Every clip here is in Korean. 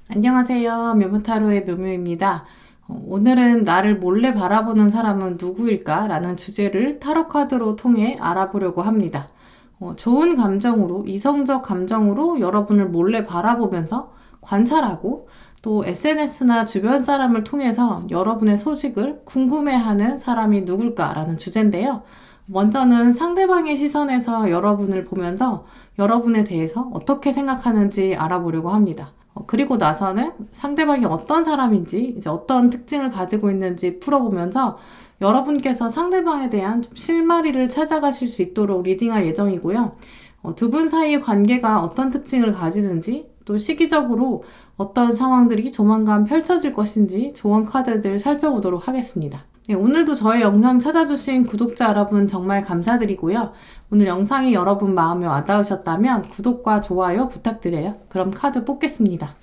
안녕하세요. 묘모타로의 묘묘입니다. 오늘은 나를 몰래 바라보는 사람은 누구일까? 라는 주제를 타로 카드로 통해 알아보려고 합니다. 좋은 감정으로, 이성적 감정으로 여러분을 몰래 바라보면서 관찰하고 또 SNS나 주변 사람을 통해서 여러분의 소식을 궁금해하는 사람이 누굴까라는 주제인데요. 먼저는 상대방의 시선에서 여러분을 보면서 여러분에 대해서 어떻게 생각하는지 알아보려고 합니다. 그리고 나서는 상대방이 어떤 사람인지, 이제 어떤 특징을 가지고 있는지 풀어보면서 여러분께서 상대방에 대한 좀 실마리를 찾아가실 수 있도록 리딩할 예정이고요. 두 분 사이의 관계가 어떤 특징을 가지는지, 또 시기적으로 어떤 상황들이 조만간 펼쳐질 것인지 조언 카드들 살펴보도록 하겠습니다. 네, 오늘도 저의 영상 찾아주신 구독자 여러분 정말 감사드리고요. 오늘 영상이 여러분 마음에 와닿으셨다면 구독과 좋아요 부탁드려요. 그럼 카드 뽑겠습니다.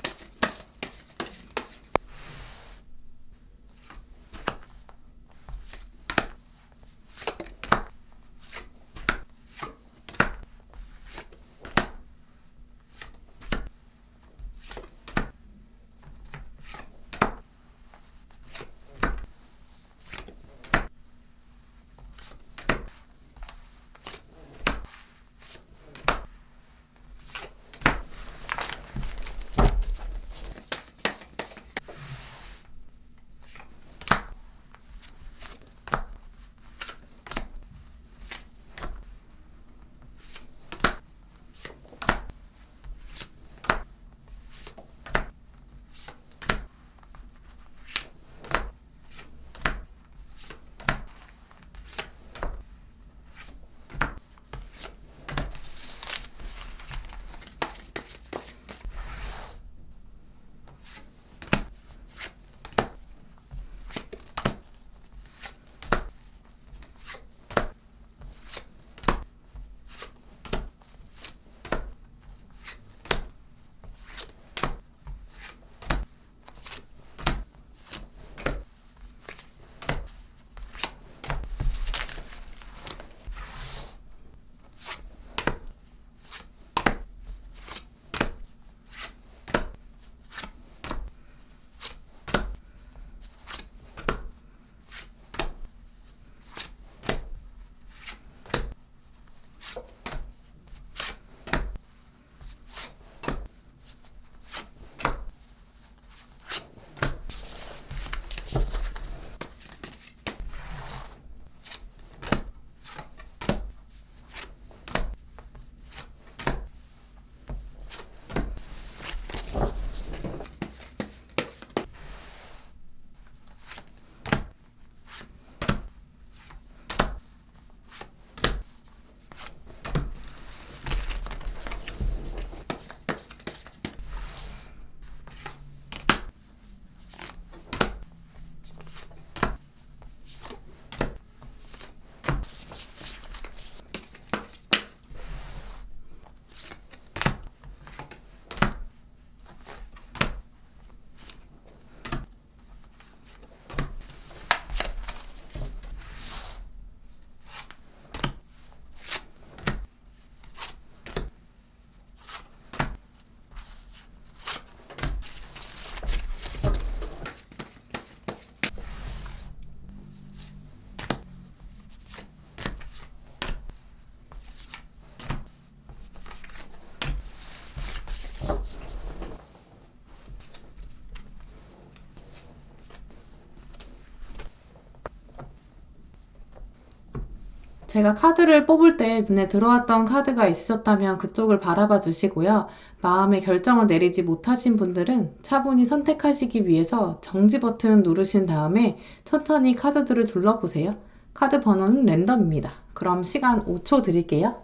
제가 카드를 뽑을 때 눈에 들어왔던 카드가 있으셨다면 그쪽을 바라봐 주시고요. 마음의 결정을 내리지 못하신 분들은 차분히 선택하시기 위해서 정지 버튼 누르신 다음에 천천히 카드들을 둘러보세요. 카드 번호는 랜덤입니다. 그럼 시간 5초 드릴게요.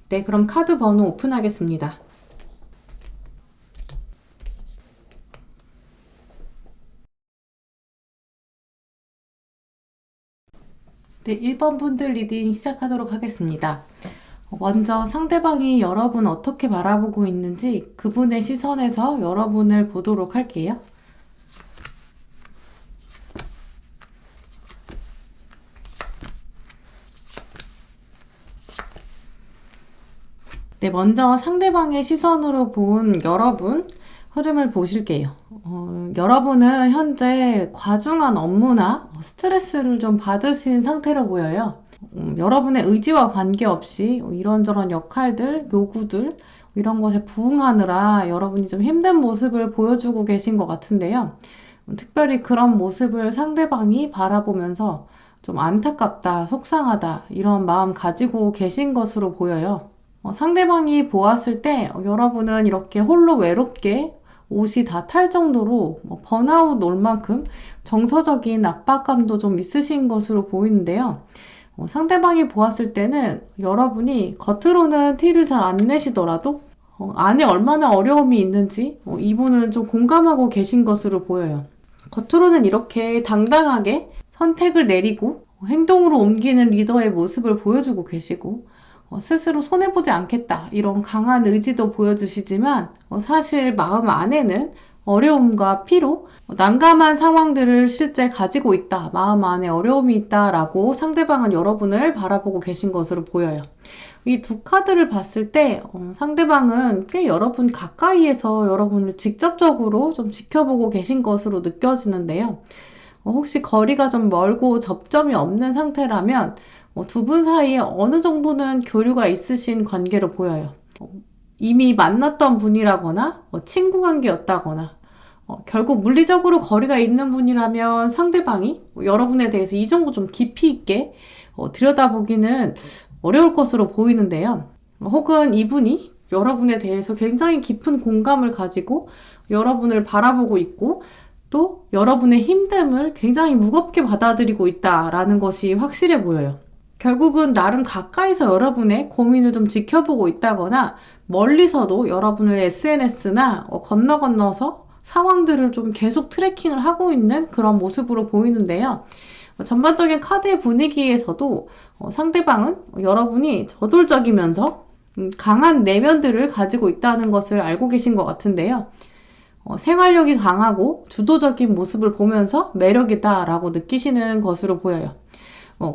네, 그럼 카드 번호 오픈하겠습니다. 네, 1번 분들 리딩 시작하도록 하겠습니다. 먼저 상대방이 여러분 어떻게 바라보고 있는지 그분의 시선에서 여러분을 보도록 할게요. 네, 먼저 상대방의 시선으로 본 여러분 흐름을 보실게요. 여러분은 현재 과중한 업무나 스트레스를 좀 받으신 상태로 보여요. 여러분의 의지와 관계없이 이런저런 역할들, 요구들 이런 것에 부응하느라 여러분이 좀 힘든 모습을 보여주고 계신 것 같은데요. 특별히 그런 모습을 상대방이 바라보면서 좀 안타깝다, 속상하다 이런 마음 가지고 계신 것으로 보여요. 상대방이 보았을 때 여러분은 이렇게 홀로 외롭게 옷이 다 탈 정도로 번아웃 올 만큼 정서적인 압박감도 좀 있으신 것으로 보이는데요. 상대방이 보았을 때는 여러분이 겉으로는 티를 잘 안 내시더라도 안에 얼마나 어려움이 있는지 이분은 좀 공감하고 계신 것으로 보여요. 겉으로는 이렇게 당당하게 선택을 내리고 행동으로 옮기는 리더의 모습을 보여주고 계시고 스스로 손해보지 않겠다 이런 강한 의지도 보여주시지만 사실 마음 안에는 어려움과 피로, 난감한 상황들을 실제 가지고 있다, 마음 안에 어려움이 있다라고 상대방은 여러분을 바라보고 계신 것으로 보여요. 이 두 카드를 봤을 때 상대방은 꽤 여러분 가까이에서 여러분을 직접적으로 좀 지켜보고 계신 것으로 느껴지는데요. 혹시 거리가 좀 멀고 접점이 없는 상태라면 두 분 사이에 어느 정도는 교류가 있으신 관계로 보여요. 이미 만났던 분이라거나 친구 관계였다거나 결국 물리적으로 거리가 있는 분이라면 상대방이 여러분에 대해서 이 정도 좀 깊이 있게 들여다보기는 어려울 것으로 보이는데요. 혹은 이분이 여러분에 대해서 굉장히 깊은 공감을 가지고 여러분을 바라보고 있고 또 여러분의 힘듦을 굉장히 무겁게 받아들이고 있다라는 것이 확실해 보여요. 결국은 나름 가까이서 여러분의 고민을 좀 지켜보고 있다거나 멀리서도 여러분을 SNS나 건너서 상황들을 좀 계속 트래킹을 하고 있는 그런 모습으로 보이는데요. 전반적인 카드의 분위기에서도 상대방은 여러분이 저돌적이면서 강한 내면들을 가지고 있다는 것을 알고 계신 것 같은데요. 생활력이 강하고 주도적인 모습을 보면서 매력이다라고 느끼시는 것으로 보여요.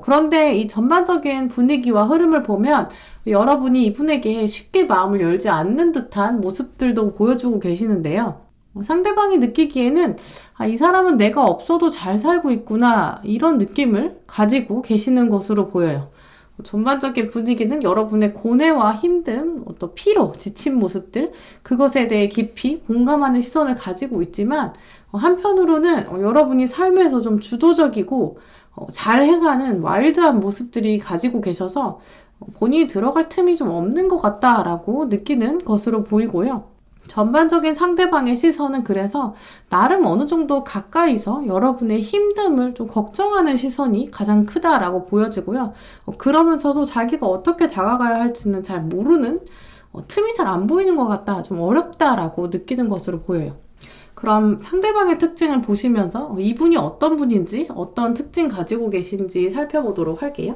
그런데 이 전반적인 분위기와 흐름을 보면 여러분이 이분에게 쉽게 마음을 열지 않는 듯한 모습들도 보여주고 계시는데요. 상대방이 느끼기에는 이 사람은 내가 없어도 잘 살고 있구나 이런 느낌을 가지고 계시는 것으로 보여요. 전반적인 분위기는 여러분의 고뇌와 힘듦, 어떤 피로, 지친 모습들 그것에 대해 깊이 공감하는 시선을 가지고 있지만 한편으로는 여러분이 삶에서 좀 주도적이고 잘 해가는 와일드한 모습들이 가지고 계셔서 본인이 들어갈 틈이 좀 없는 것 같다라고 느끼는 것으로 보이고요. 전반적인 상대방의 시선은 그래서 나름 어느 정도 가까이서 여러분의 힘듦을 좀 걱정하는 시선이 가장 크다라고 보여지고요. 그러면서도 자기가 어떻게 다가가야 할지는 잘 모르는 틈이 잘 안 보이는 것 같다, 좀 어렵다라고 느끼는 것으로 보여요. 그럼 상대방의 특징을 보시면서 이분이 어떤 분인지 어떤 특징 가지고 계신지 살펴보도록 할게요.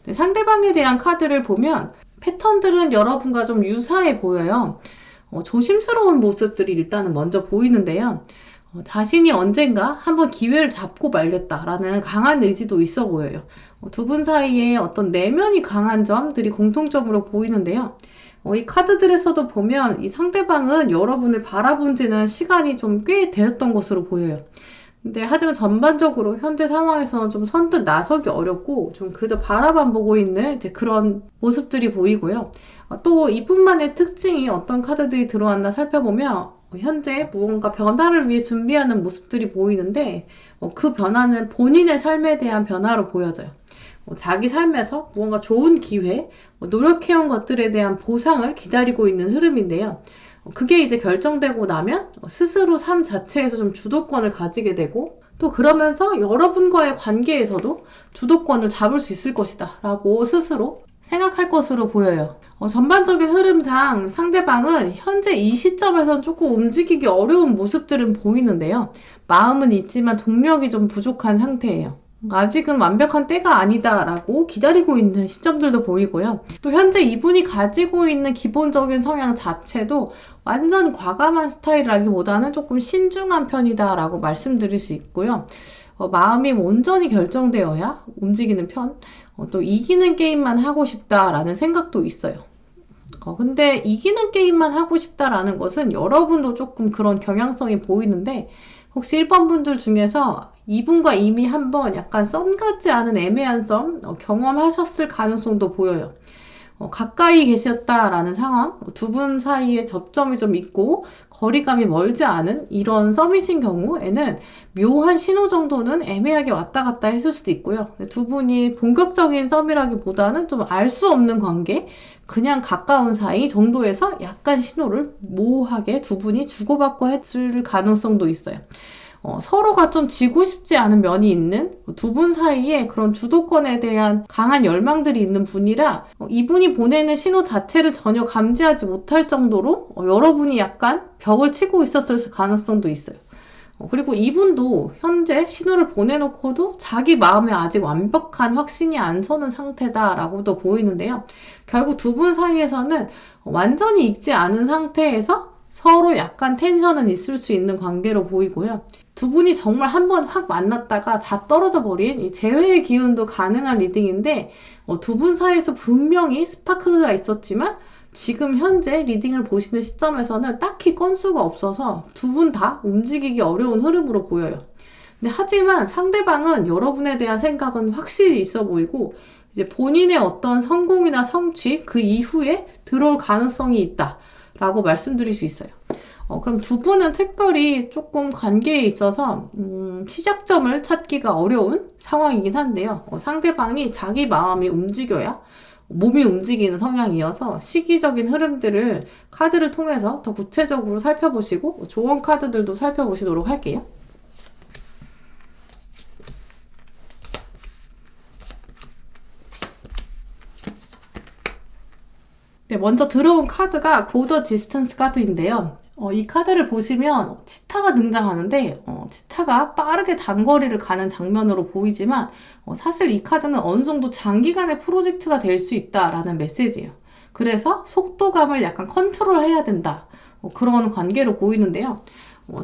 네, 상대방에 대한 카드를 보면 패턴들은 여러분과 좀 유사해 보여요. 조심스러운 모습들이 일단은 먼저 보이는데요. 자신이 언젠가 한번 기회를 잡고 말겠다라는 강한 의지도 있어 보여요. 두 분 사이에 어떤 내면이 강한 점들이 공통점으로 보이는데요. 이 카드들에서도 보면 이 상대방은 여러분을 바라본 지는 시간이 좀 꽤 되었던 것으로 보여요. 근데 하지만 전반적으로 현재 상황에서는 좀 선뜻 나서기 어렵고 좀 그저 바라만 보고 있는 이제 그런 모습들이 보이고요. 또 이분만의 특징이 어떤 카드들이 들어왔나 살펴보면 현재 무언가 변화를 위해 준비하는 모습들이 보이는데 그 변화는 본인의 삶에 대한 변화로 보여져요. 자기 삶에서 무언가 좋은 기회, 노력해온 것들에 대한 보상을 기다리고 있는 흐름인데요. 그게 이제 결정되고 나면 스스로 삶 자체에서 좀 주도권을 가지게 되고 또 그러면서 여러분과의 관계에서도 주도권을 잡을 수 있을 것이다 라고 스스로 생각할 것으로 보여요. 전반적인 흐름상 상대방은 현재 이 시점에선 조금 움직이기 어려운 모습들은 보이는데요. 마음은 있지만 동력이 좀 부족한 상태예요. 아직은 완벽한 때가 아니다라고 기다리고 있는 시점들도 보이고요. 또 현재 이분이 가지고 있는 기본적인 성향 자체도 완전 과감한 스타일이라기보다는 조금 신중한 편이다라고 말씀드릴 수 있고요. 마음이 온전히 결정되어야 움직이는 편, 또 이기는 게임만 하고 싶다라는 생각도 있어요. 근데 이기는 게임만 하고 싶다라는 것은 여러분도 조금 그런 경향성이 보이는데, 혹시 1번 분들 중에서 이분과 이미 한번 약간 썸 같지 않은 애매한 썸 경험하셨을 가능성도 보여요. 가까이 계셨다라는 상황, 두 분 사이에 접점이 좀 있고 거리감이 멀지 않은 이런 썸이신 경우에는 묘한 신호 정도는 애매하게 왔다 갔다 했을 수도 있고요. 두 분이 본격적인 썸이라기보다는 좀 알 수 없는 관계, 그냥 가까운 사이 정도에서 약간 신호를 모호하게 두 분이 주고받고 했을 가능성도 있어요. 서로가 좀 지고 싶지 않은 면이 있는 두 분 사이에 그런 주도권에 대한 강한 열망들이 있는 분이라 이분이 보내는 신호 자체를 전혀 감지하지 못할 정도로 여러분이 약간 벽을 치고 있었을 가능성도 있어요. 그리고 이분도 현재 신호를 보내놓고도 자기 마음에 아직 완벽한 확신이 안 서는 상태다라고도 보이는데요. 결국 두 분 사이에서는 완전히 익지 않은 상태에서 서로 약간 텐션은 있을 수 있는 관계로 보이고요. 두 분이 정말 한번 확 만났다가 다 떨어져 버린 이 재회의 기운도 가능한 리딩인데, 두 분 사이에서 분명히 스파크가 있었지만 지금 현재 리딩을 보시는 시점에서는 딱히 건수가 없어서 두 분 다 움직이기 어려운 흐름으로 보여요. 근데 하지만 상대방은 여러분에 대한 생각은 확실히 있어 보이고, 이제 본인의 어떤 성공이나 성취 그 이후에 들어올 가능성이 있다라고 말씀드릴 수 있어요. 그럼 두 분은 특별히 조금 관계에 있어서 시작점을 찾기가 어려운 상황이긴 한데요. 상대방이 자기 마음이 움직여야 몸이 움직이는 성향이어서 시기적인 흐름들을 카드를 통해서 더 구체적으로 살펴보시고 조언 카드들도 살펴보시도록 할게요. 네, 먼저 들어온 카드가 Go the Distance 카드인데요. 이 카드를 보시면 치타가 등장하는데 치타가 빠르게 단거리를 가는 장면으로 보이지만 사실 이 카드는 어느 정도 장기간의 프로젝트가 될 수 있다라는 메시지예요. 그래서 속도감을 약간 컨트롤해야 된다. 그런 관계로 보이는데요.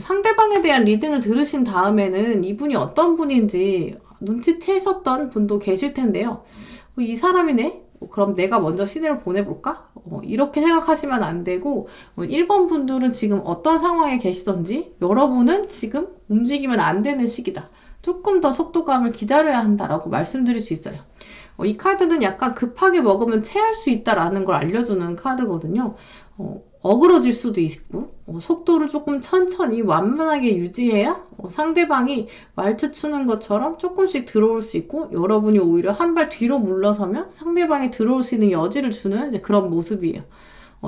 상대방에 대한 리딩을 들으신 다음에는 이분이 어떤 분인지 눈치채셨던 분도 계실 텐데요. 이 사람이네? 그럼 내가 먼저 신호를 보내볼까? 이렇게 생각하시면 안 되고 1번 분들은 지금 어떤 상황에 계시던지 여러분은 지금 움직이면 안 되는 시기다. 조금 더 속도감을 기다려야 한다라고 말씀드릴 수 있어요. 이 카드는 약간 급하게 먹으면 체할 수 있다라는 걸 알려주는 카드거든요. 어그러질 수도 있고 속도를 조금 천천히 완만하게 유지해야 상대방이 말트 추는 것처럼 조금씩 들어올 수 있고 여러분이 오히려 한 발 뒤로 물러서면 상대방이 들어올 수 있는 여지를 주는 이제 그런 모습이에요.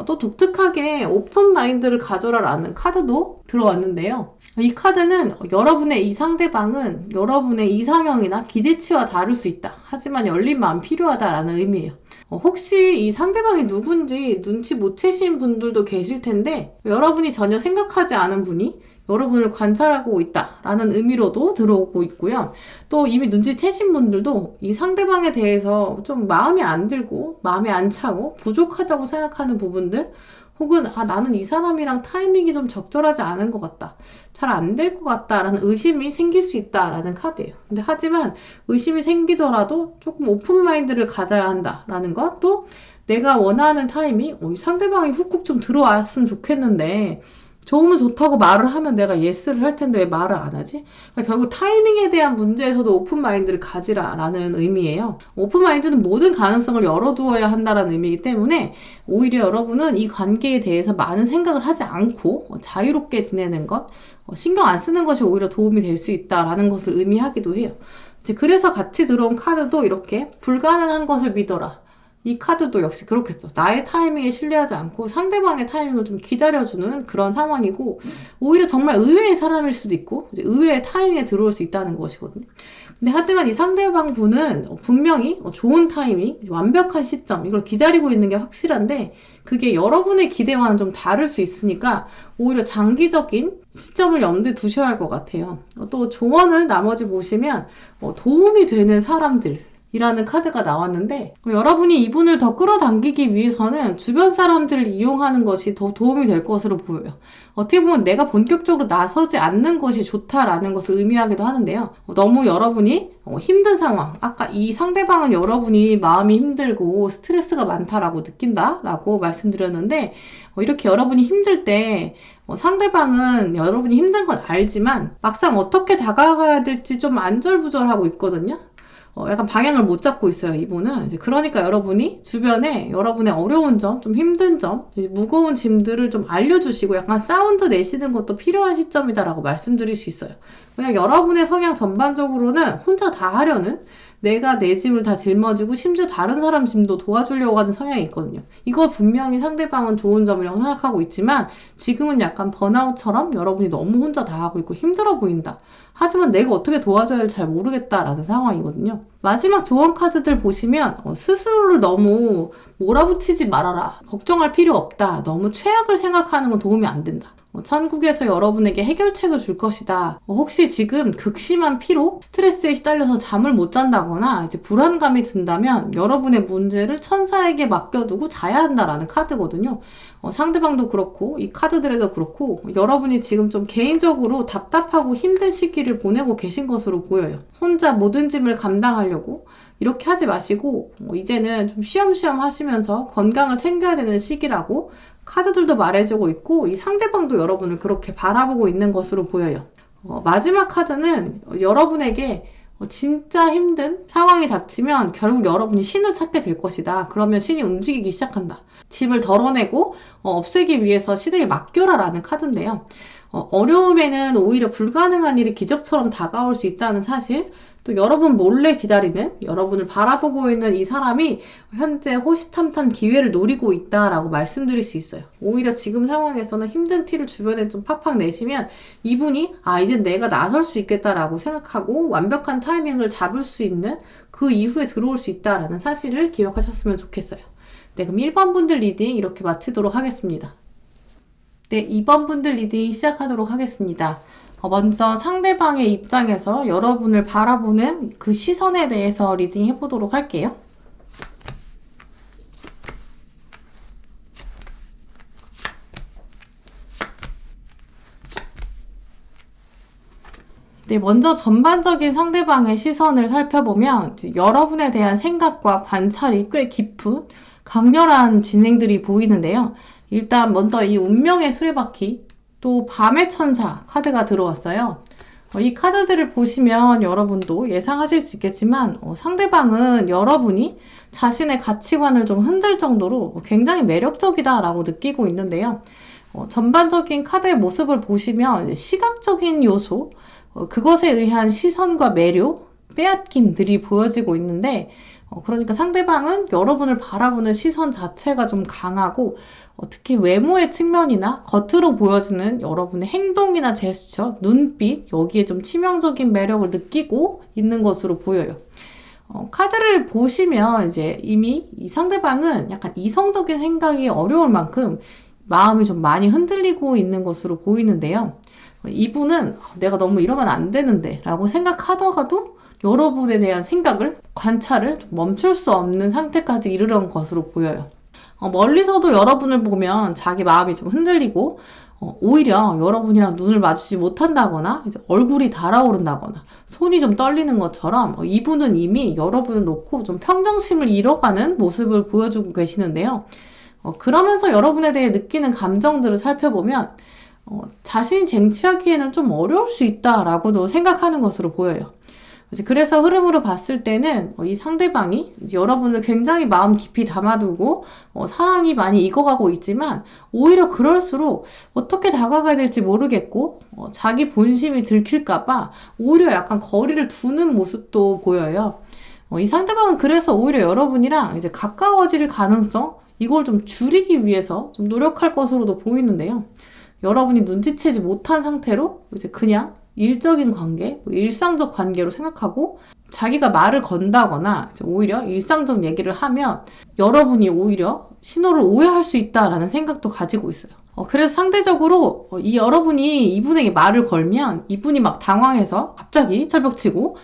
또 독특하게 오픈 마인드를 가져라라는 카드도 들어왔는데요. 이 카드는 여러분의 이 상대방은 여러분의 이상형이나 기대치와 다를 수 있다. 하지만 열린 마음 필요하다라는 의미예요. 혹시 이 상대방이 누군지 눈치 못 채신 분들도 계실 텐데 여러분이 전혀 생각하지 않은 분이 여러분을 관찰하고 있다라는 의미로도 들어오고 있고요. 또 이미 눈치채신 분들도 이 상대방에 대해서 좀 마음에 안 들고 마음에 안 차고 부족하다고 생각하는 부분들 혹은 나는 이 사람이랑 타이밍이 좀 적절하지 않은 것 같다. 잘 안 될 것 같다라는 의심이 생길 수 있다라는 카드예요. 근데 하지만 의심이 생기더라도 조금 오픈 마인드를 가져야 한다라는 것, 또 내가 원하는 타이밍, 상대방이 훅훅 좀 들어왔으면 좋겠는데 좋으면 좋다고 말을 하면 내가 예스를 할 텐데 왜 말을 안 하지? 그러니까 결국 타이밍에 대한 문제에서도 오픈마인드를 가지라라는 의미예요. 오픈마인드는 모든 가능성을 열어두어야 한다는 의미이기 때문에 오히려 여러분은 이 관계에 대해서 많은 생각을 하지 않고 자유롭게 지내는 것, 신경 안 쓰는 것이 오히려 도움이 될 수 있다라는 것을 의미하기도 해요. 그래서 같이 들어온 카드도 이렇게 불가능한 것을 믿어라. 이 카드도 역시 그렇겠죠. 나의 타이밍에 신뢰하지 않고 상대방의 타이밍을 좀 기다려주는 그런 상황이고, 오히려 정말 의외의 사람일 수도 있고, 이제 의외의 타이밍에 들어올 수 있다는 것이거든요. 근데 하지만 이 상대방 분은 분명히 좋은 타이밍, 완벽한 시점, 이걸 기다리고 있는 게 확실한데, 그게 여러분의 기대와는 좀 다를 수 있으니까 오히려 장기적인 시점을 염두에 두셔야 할 것 같아요. 또 조언을 나머지 보시면 도움이 되는 사람들, 이라는 카드가 나왔는데, 여러분이 이분을 더 끌어당기기 위해서는 주변 사람들을 이용하는 것이 더 도움이 될 것으로 보여요. 어떻게 보면 내가 본격적으로 나서지 않는 것이 좋다라는 것을 의미하기도 하는데요. 너무 여러분이 힘든 상황, 아까 이 상대방은 여러분이 마음이 힘들고 스트레스가 많다라고 느낀다라고 말씀드렸는데, 이렇게 여러분이 힘들 때 상대방은 여러분이 힘든 건 알지만 막상 어떻게 다가가야 될지 좀 안절부절하고 있거든요. 약간 방향을 못 잡고 있어요, 이분은. 이제 그러니까 여러분이 주변에 여러분의 어려운 점, 좀 힘든 점, 무거운 짐들을 좀 알려주시고 약간 사운드 내시는 것도 필요한 시점이다라고 말씀드릴 수 있어요. 그냥 여러분의 성향 전반적으로는 혼자 다 하려는, 내가 내 짐을 다 짊어지고 심지어 다른 사람 짐도 도와주려고 하는 성향이 있거든요. 이거 분명히 상대방은 좋은 점이라고 생각하고 있지만 지금은 약간 번아웃처럼 여러분이 너무 혼자 다 하고 있고 힘들어 보인다. 하지만 내가 어떻게 도와줘야 할지 잘 모르겠다라는 상황이거든요. 마지막 조언 카드들 보시면 스스로를 너무 몰아붙이지 말아라. 걱정할 필요 없다. 너무 최악을 생각하는 건 도움이 안 된다. 천국에서 여러분에게 해결책을 줄 것이다. 혹시 지금 극심한 피로, 스트레스에 시달려서 잠을 못 잔다거나 이제 불안감이 든다면 여러분의 문제를 천사에게 맡겨두고 자야 한다라는 카드거든요. 상대방도 그렇고 이 카드들에도 그렇고 여러분이 지금 좀 개인적으로 답답하고 힘든 시기를 보내고 계신 것으로 보여요. 혼자 모든 짐을 감당하려고 이렇게 하지 마시고 이제는 좀 쉬엄쉬엄 하시면서 건강을 챙겨야 되는 시기라고 카드들도 말해주고 있고 이 상대방도 여러분을 그렇게 바라보고 있는 것으로 보여요. 마지막 카드는 여러분에게 진짜 힘든 상황이 닥치면 결국 여러분이 신을 찾게 될 것이다. 그러면 신이 움직이기 시작한다. 짐을 덜어내고 없애기 위해서 신에게 맡겨라 라는 카드인데요. 어려움에는 오히려 불가능한 일이 기적처럼 다가올 수 있다는 사실, 또 여러분 몰래 기다리는, 여러분을 바라보고 있는 이 사람이 현재 호시탐탐 기회를 노리고 있다라고 말씀드릴 수 있어요. 오히려 지금 상황에서는 힘든 티를 주변에 좀 팍팍 내시면 이분이 이제 내가 나설 수 있겠다라고 생각하고 완벽한 타이밍을 잡을 수 있는 그 이후에 들어올 수 있다라는 사실을 기억하셨으면 좋겠어요. 네, 그럼 1번 분들 리딩 이렇게 마치도록 하겠습니다. 네, 2번 분들 리딩 시작하도록 하겠습니다. 먼저 상대방의 입장에서 여러분을 바라보는 그 시선에 대해서 리딩 해보도록 할게요. 네, 먼저 전반적인 상대방의 시선을 살펴보면 여러분에 대한 생각과 관찰이 꽤 깊은 강렬한 진행들이 보이는데요. 일단 먼저 이 운명의 수레바퀴, 또 밤의 천사 카드가 들어왔어요. 이 카드들을 보시면 여러분도 예상하실 수 있겠지만 상대방은 여러분이 자신의 가치관을 좀 흔들 정도로 굉장히 매력적이다라고 느끼고 있는데요. 전반적인 카드의 모습을 보시면 시각적인 요소, 그것에 의한 시선과 매력, 빼앗김들이 보여지고 있는데 그러니까 상대방은 여러분을 바라보는 시선 자체가 좀 강하고 특히 외모의 측면이나 겉으로 보여지는 여러분의 행동이나 제스처, 눈빛 여기에 좀 치명적인 매력을 느끼고 있는 것으로 보여요. 카드를 보시면 이제 이미 이 상대방은 약간 이성적인 생각이 어려울 만큼 마음이 좀 많이 흔들리고 있는 것으로 보이는데요. 이분은 내가 너무 이러면 안 되는데 라고 생각하다가도 여러분에 대한 생각을, 관찰을 멈출 수 없는 상태까지 이르는 것으로 보여요. 멀리서도 여러분을 보면 자기 마음이 좀 흔들리고 오히려 여러분이랑 눈을 마주치지 못한다거나 이제 얼굴이 달아오른다거나 손이 좀 떨리는 것처럼 이분은 이미 여러분을 놓고 좀 평정심을 잃어가는 모습을 보여주고 계시는데요. 그러면서 여러분에 대해 느끼는 감정들을 살펴보면 자신이 쟁취하기에는 좀 어려울 수 있다라고도 생각하는 것으로 보여요. 그래서 흐름으로 봤을 때는 이 상대방이 여러분을 굉장히 마음 깊이 담아두고 사랑이 많이 익어가고 있지만 오히려 그럴수록 어떻게 다가가야 될지 모르겠고 자기 본심이 들킬까봐 오히려 약간 거리를 두는 모습도 보여요. 이 상대방은 그래서 오히려 여러분이랑 이제 가까워질 가능성, 이걸 좀 줄이기 위해서 좀 노력할 것으로도 보이는데요. 여러분이 눈치채지 못한 상태로 이제 그냥 일적인 관계, 일상적 관계로 생각하고 자기가 말을 건다거나 이제 오히려 일상적 얘기를 하면 여러분이 오히려 신호를 오해할 수 있다라는 생각도 가지고 있어요. 그래서 상대적으로 이 여러분이 이분에게 말을 걸면 이분이 막 당황해서 갑자기 철벽치고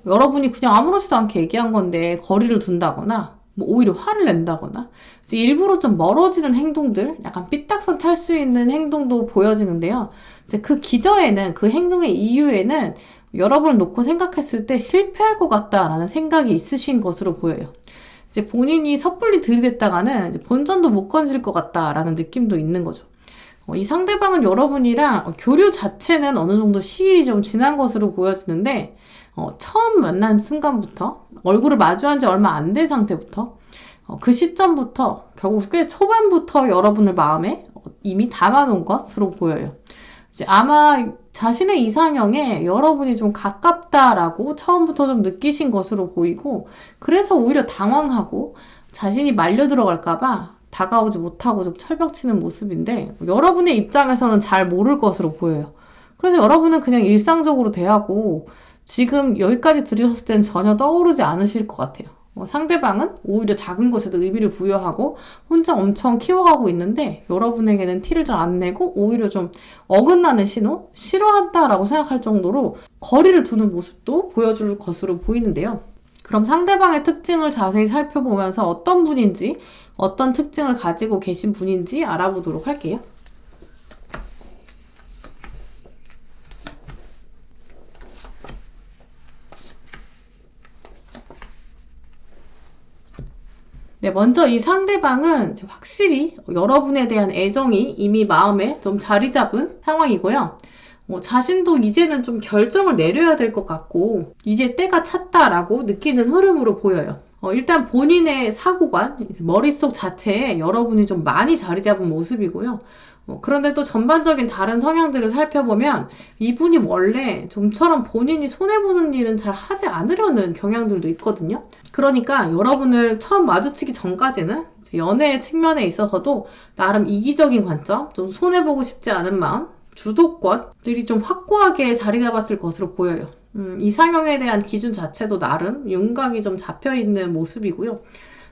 여러분이 그냥 아무렇지도 않게 얘기한 건데 거리를 둔다거나 뭐 오히려 화를 낸다거나 이제 일부러 좀 멀어지는 행동들, 약간 삐딱선 탈 수 있는 행동도 보여지는데요. 이제 그 기저에는, 그 행동의 이유에는 여러분을 놓고 생각했을 때 실패할 것 같다라는 생각이 있으신 것으로 보여요. 이제 본인이 섣불리 들이댔다가는 이제 본전도 못 건질 것 같다라는 느낌도 있는 거죠. 이 상대방은 여러분이랑 교류 자체는 어느 정도 시일이 좀 지난 것으로 보여지는데 처음 만난 순간부터 얼굴을 마주한 지 얼마 안 된 상태부터 그 시점부터 결국 꽤 초반부터 여러분을 마음에 이미 담아놓은 것으로 보여요. 이제 아마 자신의 이상형에 여러분이 좀 가깝다라고 처음부터 좀 느끼신 것으로 보이고 그래서 오히려 당황하고 자신이 말려 들어갈까봐 다가오지 못하고 좀 철벽치는 모습인데 여러분의 입장에서는 잘 모를 것으로 보여요. 그래서 여러분은 그냥 일상적으로 대하고 지금 여기까지 들으셨을 때는 전혀 떠오르지 않으실 것 같아요. 상대방은 오히려 작은 것에도 의미를 부여하고 혼자 엄청 키워가고 있는데 여러분에게는 티를 잘 안 내고 오히려 좀 어긋나는 신호? 싫어한다라고 생각할 정도로 거리를 두는 모습도 보여줄 것으로 보이는데요. 그럼 상대방의 특징을 자세히 살펴보면서 어떤 분인지, 어떤 특징을 가지고 계신 분인지 알아보도록 할게요. 네, 먼저 이 상대방은 확실히 여러분에 대한 애정이 이미 마음에 좀 자리 잡은 상황이고요. 자신도 이제는 좀 결정을 내려야 될 것 같고 이제 때가 찼다라고 느끼는 흐름으로 보여요. 일단 본인의 사고관, 머릿속 자체에 여러분이 좀 많이 자리 잡은 모습이고요. 그런데 또 전반적인 다른 성향들을 살펴보면 이분이 원래 좀처럼 본인이 손해보는 일은 잘 하지 않으려는 경향들도 있거든요. 그러니까 여러분을 처음 마주치기 전까지는 연애의 측면에 있어서도 나름 이기적인 관점, 좀 손해보고 싶지 않은 마음, 주도권들이 좀 확고하게 자리 잡았을 것으로 보여요. 이상형에 대한 기준 자체도 나름 윤곽이 좀 잡혀있는 모습이고요.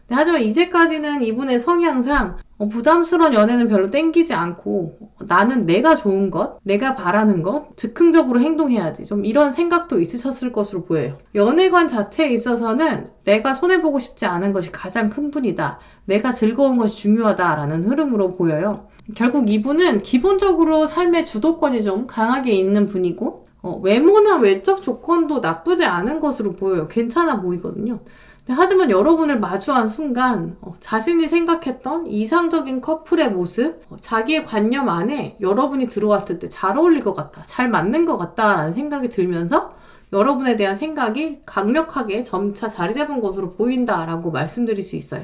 하지만 이제까지는 이분의 성향상 부담스러운 연애는 별로 땡기지 않고 나는 내가 좋은 것, 내가 바라는 것, 즉흥적으로 행동해야지. 좀 이런 생각도 있으셨을 것으로 보여요. 연애관 자체에 있어서는 내가 손해보고 싶지 않은 것이 가장 큰 분이다. 내가 즐거운 것이 중요하다라는 흐름으로 보여요. 결국 이분은 기본적으로 삶의 주도권이 좀 강하게 있는 분이고 외모나 외적 조건도 나쁘지 않은 것으로 보여요. 괜찮아 보이거든요. 하지만 여러분을 마주한 순간 자신이 생각했던 이상적인 커플의 모습, 자기의 관념 안에 여러분이 들어왔을 때 잘 어울릴 것 같다, 잘 맞는 것 같다라는 생각이 들면서 여러분에 대한 생각이 강력하게 점차 자리 잡은 것으로 보인다라고 말씀드릴 수 있어요.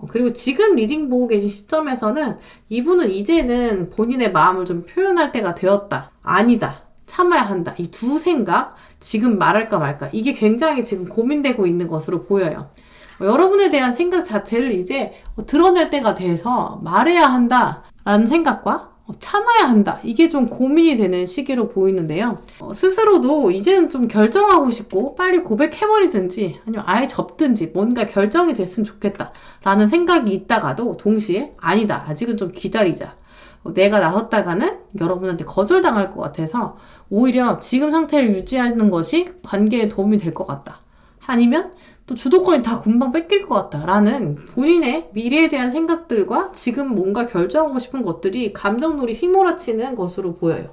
그리고 지금 리딩 보고 계신 시점에서는 이분은 이제는 본인의 마음을 좀 표현할 때가 되었다, 아니다, 참아야 한다. 이 두 생각, 지금 말할까 말까, 이게 굉장히 지금 고민되고 있는 것으로 보여요. 여러분에 대한 생각 자체를 이제 드러낼 때가 돼서 말해야 한다라는 생각과 참아야 한다, 이게 좀 고민이 되는 시기로 보이는데요. 스스로도 이제는 좀 결정하고 싶고 빨리 고백해버리든지 아니면 아예 접든지 뭔가 결정이 됐으면 좋겠다 라는 생각이 있다가도 동시에 아니다, 아직은 좀 기다리자, 내가 나섰다가는 여러분한테 거절당할 것 같아서 오히려 지금 상태를 유지하는 것이 관계에 도움이 될 것 같다, 아니면 또 주도권이 다 금방 뺏길 것 같다라는 본인의 미래에 대한 생각들과 지금 뭔가 결정하고 싶은 것들이 감정놀이 휘몰아치는 것으로 보여요.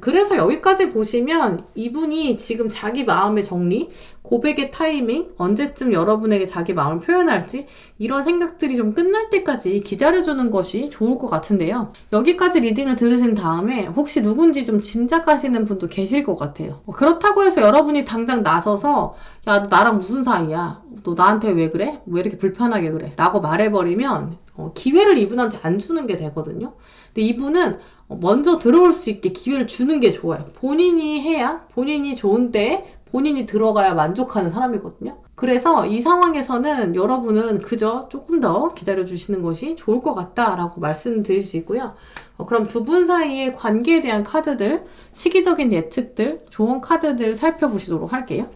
그래서 여기까지 보시면 이분이 지금 자기 마음의 정리, 고백의 타이밍, 언제쯤 여러분에게 자기 마음을 표현할지 이런 생각들이 좀 끝날 때까지 기다려주는 것이 좋을 것 같은데요. 여기까지 리딩을 들으신 다음에 혹시 누군지 좀 짐작하시는 분도 계실 것 같아요. 그렇다고 해서 여러분이 당장 나서서 야, 너 나랑 무슨 사이야? 너 나한테 왜 그래? 왜 이렇게 불편하게 그래? 라고 말해버리면 기회를 이분한테 안 주는 게 되거든요. 근데 이분은 먼저 들어올 수 있게 기회를 주는 게 좋아요. 본인이 해야, 본인이 좋은 때에 본인이 들어가야 만족하는 사람이거든요. 그래서 이 상황에서는 여러분은 그저 조금 더 기다려주시는 것이 좋을 것 같다라고 말씀드릴 수 있고요. 그럼 두 분 사이의 관계에 대한 카드들, 시기적인 예측들, 좋은 카드들 살펴보시도록 할게요.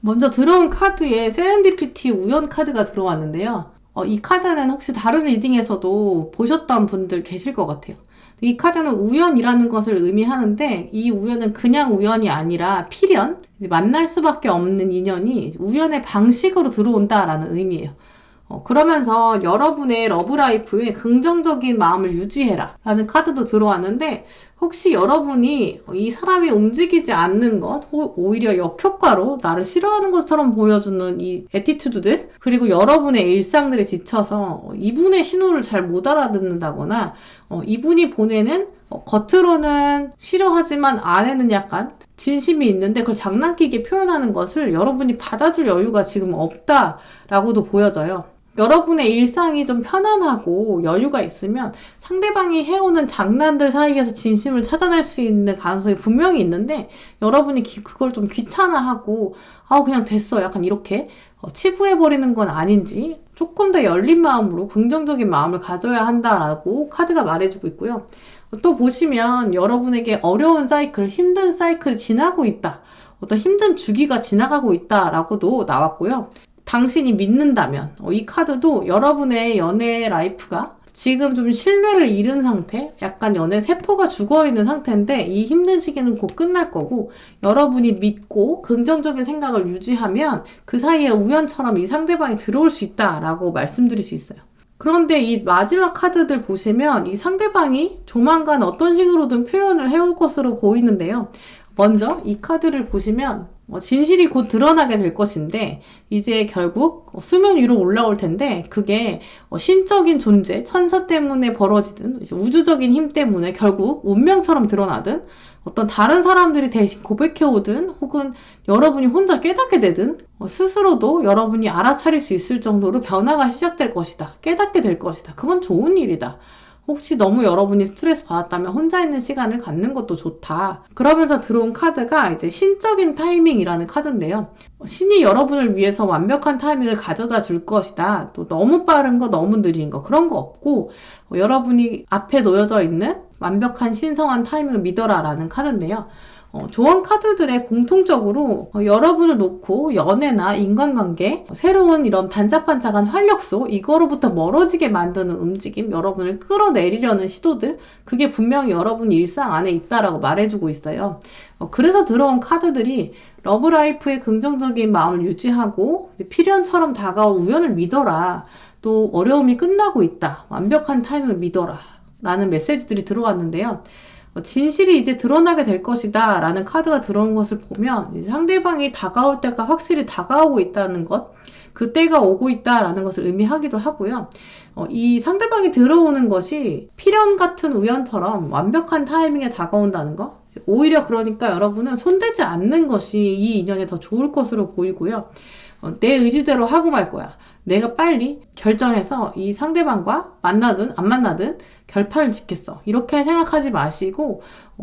먼저 들어온 카드에 세렌디피티 우연 카드가 들어왔는데요. 이 카드는 혹시 다른 리딩에서도 보셨던 분들 계실 것 같아요. 이 카드는 우연이라는 것을 의미하는데 이 우연은 그냥 우연이 아니라 필연, 만날 수밖에 없는 인연이 우연의 방식으로 들어온다라는 의미예요. 그러면서 여러분의 러브라이프에 긍정적인 마음을 유지해라 라는 카드도 들어왔는데 혹시 여러분이 이 사람이 움직이지 않는 것, 오히려 역효과로 나를 싫어하는 것처럼 보여주는 이 애티튜드들, 그리고 여러분의 일상들에 지쳐서 이분의 신호를 잘 못 알아듣는다거나 이분이 보내는 겉으로는 싫어하지만 안에는 약간 진심이 있는데 그걸 장난기게 표현하는 것을 여러분이 받아줄 여유가 지금 없다라고도 보여져요. 여러분의 일상이 좀 편안하고 여유가 있으면 상대방이 해오는 장난들 사이에서 진심을 찾아낼 수 있는 가능성이 분명히 있는데 여러분이 그걸 좀 귀찮아하고 그냥 됐어 약간 이렇게 치부해버리는 건 아닌지 조금 더 열린 마음으로 긍정적인 마음을 가져야 한다라고 카드가 말해주고 있고요. 또 보시면 여러분에게 어려운 사이클, 힘든 사이클이 지나고 있다. 어떤 힘든 주기가 지나가고 있다라고도 나왔고요. 당신이 믿는다면 이 카드도 여러분의 연애 라이프가 지금 좀 신뢰를 잃은 상태, 약간 연애 세포가 죽어있는 상태인데 이 힘든 시기는 곧 끝날 거고 여러분이 믿고 긍정적인 생각을 유지하면 그 사이에 우연처럼 이 상대방이 들어올 수 있다라고 말씀드릴 수 있어요. 그런데 이 마지막 카드들 보시면 이 상대방이 조만간 어떤 식으로든 표현을 해올 것으로 보이는데요. 먼저 이 카드를 보시면 진실이 곧 드러나게 될 것인데 이제 결국 수면 위로 올라올 텐데 그게 신적인 존재, 천사 때문에 벌어지든 우주적인 힘 때문에 결국 운명처럼 드러나든 어떤 다른 사람들이 대신 고백해오든 혹은 여러분이 혼자 깨닫게 되든 스스로도 여러분이 알아차릴 수 있을 정도로 변화가 시작될 것이다. 깨닫게 될 것이다. 그건 좋은 일이다. 혹시 너무 여러분이 스트레스 받았다면 혼자 있는 시간을 갖는 것도 좋다. 그러면서 들어온 카드가 이제 신적인 타이밍이라는 카드인데요. 신이 여러분을 위해서 완벽한 타이밍을 가져다 줄 것이다. 또 너무 빠른 거, 너무 느린 거 그런 거 없고 여러분이 앞에 놓여져 있는 완벽한 신성한 타이밍을 믿어라 라는 카드인데요. 조언 카드들의 공통적으로 여러분을 놓고 연애나 인간관계, 새로운 이런 반짝반짝한 활력소, 이거로부터 멀어지게 만드는 움직임, 여러분을 끌어내리려는 시도들, 그게 분명히 여러분 일상 안에 있다라고 말해주고 있어요. 그래서 들어온 카드들이 러브라이프의 긍정적인 마음을 유지하고 필연처럼 다가올 우연을 믿어라. 또 어려움이 끝나고 있다. 완벽한 타이밍을 믿어라. 라는 메시지들이 들어왔는데요. 진실이 이제 드러나게 될 것이다 라는 카드가 들어온 것을 보면 이제 상대방이 다가올 때가 확실히 다가오고 있다는 것, 그 때가 오고 있다라는 것을 의미하기도 하고요. 이 상대방이 들어오는 것이 필연 같은 우연처럼 완벽한 타이밍에 다가온다는 것, 오히려 그러니까 여러분은 손대지 않는 것이 이 인연에 더 좋을 것으로 보이고요. 내 의지대로 하고 말 거야. 내가 빨리 결정해서 이 상대방과 만나든 안 만나든 결판을 짓겠어. 이렇게 생각하지 마시고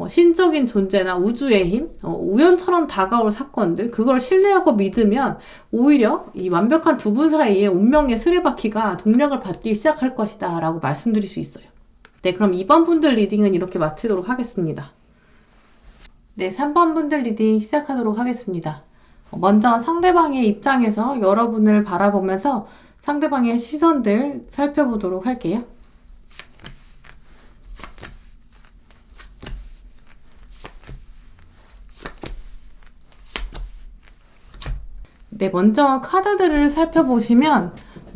신적인 존재나 우주의 힘, 우연처럼 다가올 사건들 그걸 신뢰하고 믿으면 오히려 이 완벽한 두 분 사이에 운명의 수레바퀴가 동력을 받기 시작할 것이다 라고 말씀드릴 수 있어요. 네, 그럼 2번 분들 리딩은 이렇게 마치도록 하겠습니다. 네, 3번 분들 리딩 시작하도록 하겠습니다. 먼저 상대방의 입장에서 여러분을 바라보면서 상대방의 시선들 살펴보도록 할게요. 네, 먼저 카드들을 살펴보시면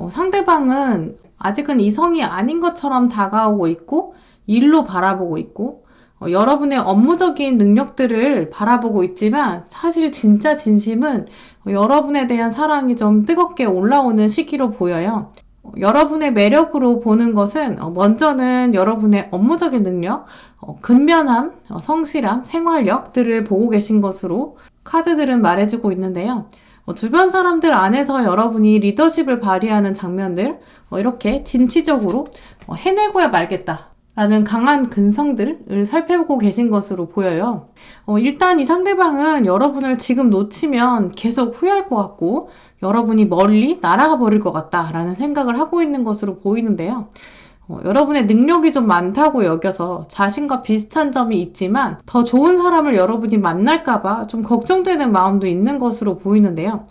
상대방은 아직은 이성이 아닌 것처럼 다가오고 있고 일로 바라보고 있고 여러분의 업무적인 능력들을 바라보고 있지만 사실 진짜 진심은 여러분에 대한 사랑이 좀 뜨겁게 올라오는 시기로 보여요. 여러분의 매력으로 보는 것은 먼저는 여러분의 업무적인 능력, 근면함, 성실함, 생활력들을 보고 계신 것으로 카드들은 말해주고 있는데요. 주변 사람들 안에서 여러분이 리더십을 발휘하는 장면들 이렇게 진취적으로 해내고야 말겠다 라는 강한 근성들을 살펴보고 계신 것으로 보여요. 일단 이 상대방은 여러분을 지금 놓치면 계속 후회할 것 같고 여러분이 멀리 날아가 버릴 것 같다라는 생각을 하고 있는 것으로 보이는데요. 여러분의 능력이 좀 많다고 여겨서 자신과 비슷한 점이 있지만 더 좋은 사람을 여러분이 만날까봐 좀 걱정되는 마음도 있는 것으로 보이는데요.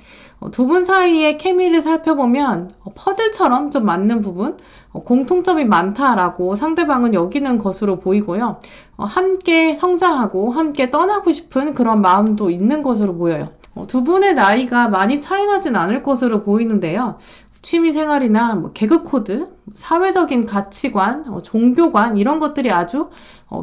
두 분 사이의 케미를 살펴보면 퍼즐처럼 좀 맞는 부분, 공통점이 많다라고 상대방은 여기는 것으로 보이고요. 함께 성장하고 함께 떠나고 싶은 그런 마음도 있는 것으로 보여요. 두 분의 나이가 많이 차이 나진 않을 것으로 보이는데요. 취미생활이나 개그 코드, 사회적인 가치관, 종교관 이런 것들이 아주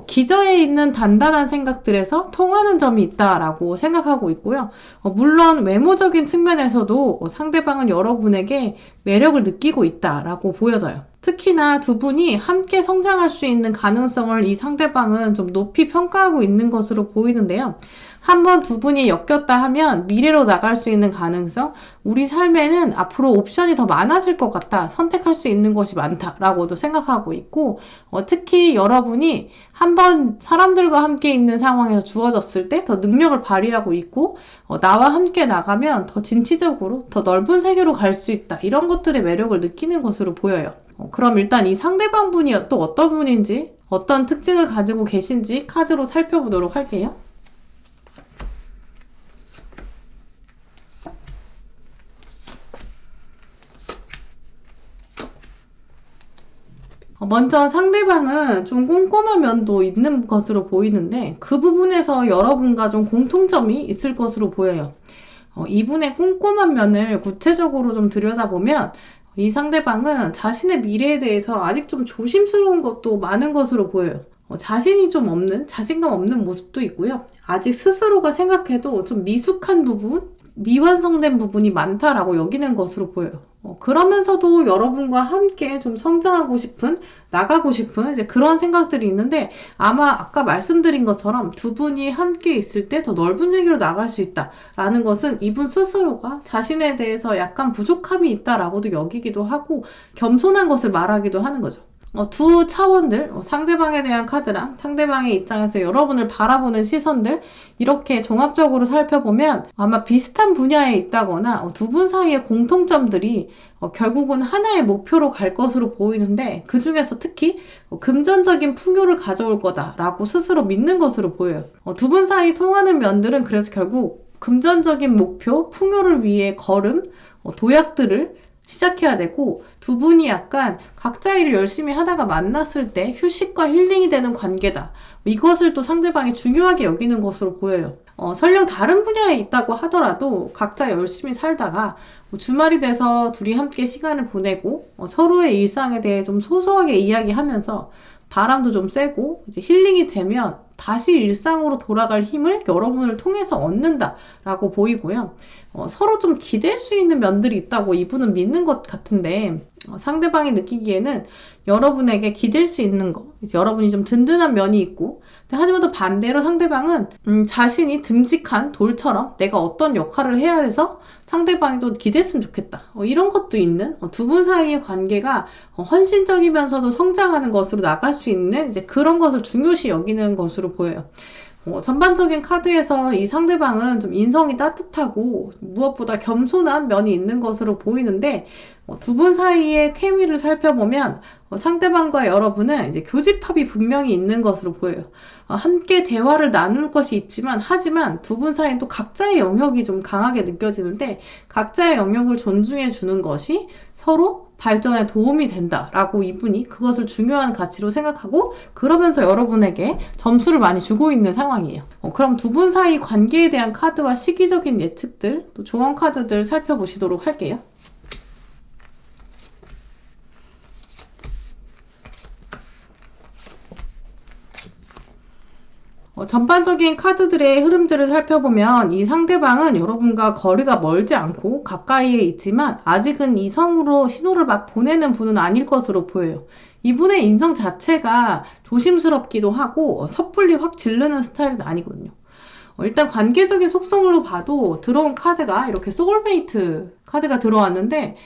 기저에 있는 단단한 생각들에서 통하는 점이 있다라고 생각하고 있고요. 물론 외모적인 측면에서도 상대방은 여러분에게 매력을 느끼고 있다라고 보여져요. 특히나 두 분이 함께 성장할 수 있는 가능성을 이 상대방은 좀 높이 평가하고 있는 것으로 보이는데요. 한번 두 분이 엮였다 하면 미래로 나갈 수 있는 가능성, 우리 삶에는 앞으로 옵션이 더 많아질 것 같다, 선택할 수 있는 것이 많다라고도 생각하고 있고, 특히 여러분이 한번 사람들과 함께 있는 상황에서 주어졌을 때 더 능력을 발휘하고 있고, 나와 함께 나가면 더 진취적으로 더 넓은 세계로 갈 수 있다, 이런 것들의 매력을 느끼는 것으로 보여요. 그럼 일단 이 상대방 분이 또 어떤 분인지, 어떤 특징을 가지고 계신지 카드로 살펴보도록 할게요. 먼저 상대방은 좀 꼼꼼한 면도 있는 것으로 보이는데 그 부분에서 여러분과 좀 공통점이 있을 것으로 보여요. 이분의 꼼꼼한 면을 구체적으로 좀 들여다보면 이 상대방은 자신의 미래에 대해서 아직 좀 조심스러운 것도 많은 것으로 보여요. 자신이 좀 없는, 자신감 없는 모습도 있고요. 아직 스스로가 생각해도 좀 미숙한 부분, 미완성된 부분이 많다라고 여기는 것으로 보여요. 그러면서도 여러분과 함께 좀 성장하고 싶은, 나가고 싶은 이제 그런 생각들이 있는데 아마 아까 말씀드린 것처럼 두 분이 함께 있을 때 더 넓은 세계로 나갈 수 있다라는 것은 이분 스스로가 자신에 대해서 약간 부족함이 있다라고도 여기기도 하고 겸손한 것을 말하기도 하는 거죠. 두 차원들, 상대방에 대한 카드랑 상대방의 입장에서 여러분을 바라보는 시선들 이렇게 종합적으로 살펴보면 아마 비슷한 분야에 있다거나 두 분 사이의 공통점들이 결국은 하나의 목표로 갈 것으로 보이는데 그 중에서 특히 금전적인 풍요를 가져올 거다라고 스스로 믿는 것으로 보여요. 두 분 사이 통하는 면들은 그래서 결국 금전적인 목표, 풍요를 위해 걸음, 도약들을 시작해야 되고 두 분이 약간 각자 일을 열심히 하다가 만났을 때 휴식과 힐링이 되는 관계다. 이것을 또 상대방이 중요하게 여기는 것으로 보여요. 설령 다른 분야에 있다고 하더라도 각자 열심히 살다가 주말이 돼서 둘이 함께 시간을 보내고 서로의 일상에 대해 좀 소소하게 이야기하면서 바람도 좀 쐬고 이제 힐링이 되면 다시 일상으로 돌아갈 힘을 여러분을 통해서 얻는다라고 보이고요. 서로 좀 기댈 수 있는 면들이 있다고 이분은 믿는 것 같은데 상대방이 느끼기에는 여러분에게 기댈 수 있는 거, 이제 여러분이 좀 든든한 면이 있고 하지만 또 반대로 상대방은 자신이 듬직한 돌처럼 내가 어떤 역할을 해야 해서 상대방이 또 기댔으면 좋겠다. 이런 것도 있는 두 분 사이의 관계가 헌신적이면서도 성장하는 것으로 나갈 수 있는 이제 그런 것을 중요시 여기는 것으로 보여요. 전반적인 카드에서 이 상대방은 좀 인성이 따뜻하고 무엇보다 겸손한 면이 있는 것으로 보이는데 두 분 사이의 케미를 살펴보면 상대방과 여러분은 이제 교집합이 분명히 있는 것으로 보여요. 함께 대화를 나눌 것이 있지만 하지만 두 분 사이는 또 각자의 영역이 좀 강하게 느껴지는데 각자의 영역을 존중해 주는 것이 서로 발전에 도움이 된다라고 이분이 그것을 중요한 가치로 생각하고 그러면서 여러분에게 점수를 많이 주고 있는 상황이에요. 그럼 두 분 사이 관계에 대한 카드와 시기적인 예측들, 또 조언 카드들 살펴보시도록 할게요. 전반적인 카드들의 흐름들을 살펴보면 이 상대방은 여러분과 거리가 멀지 않고 가까이에 있지만 아직은 이성으로 신호를 막 보내는 분은 아닐 것으로 보여요. 이분의 인성 자체가 조심스럽기도 하고 섣불리 확 지르는 스타일은 아니거든요. 일단 관계적인 속성으로 봐도 들어온 카드가 이렇게 소울메이트 카드가 들어왔는데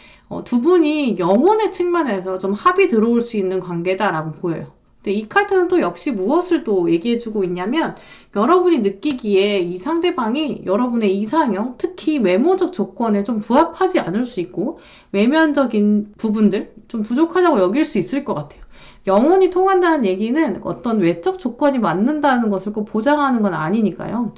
두 분이 영혼의 측면에서 좀 합이 들어올 수 있는 관계다라고 보여요. 근데 이 카드는 또 역시 무엇을 또 얘기해주고 있냐면 여러분이 느끼기에 이 상대방이 여러분의 이상형, 특히 외모적 조건에 좀 부합하지 않을 수 있고 외면적인 부분들 좀 부족하다고 여길 수 있을 것 같아요. 영혼이 통한다는 얘기는 어떤 외적 조건이 맞는다는 것을 꼭 보장하는 건 아니니까요.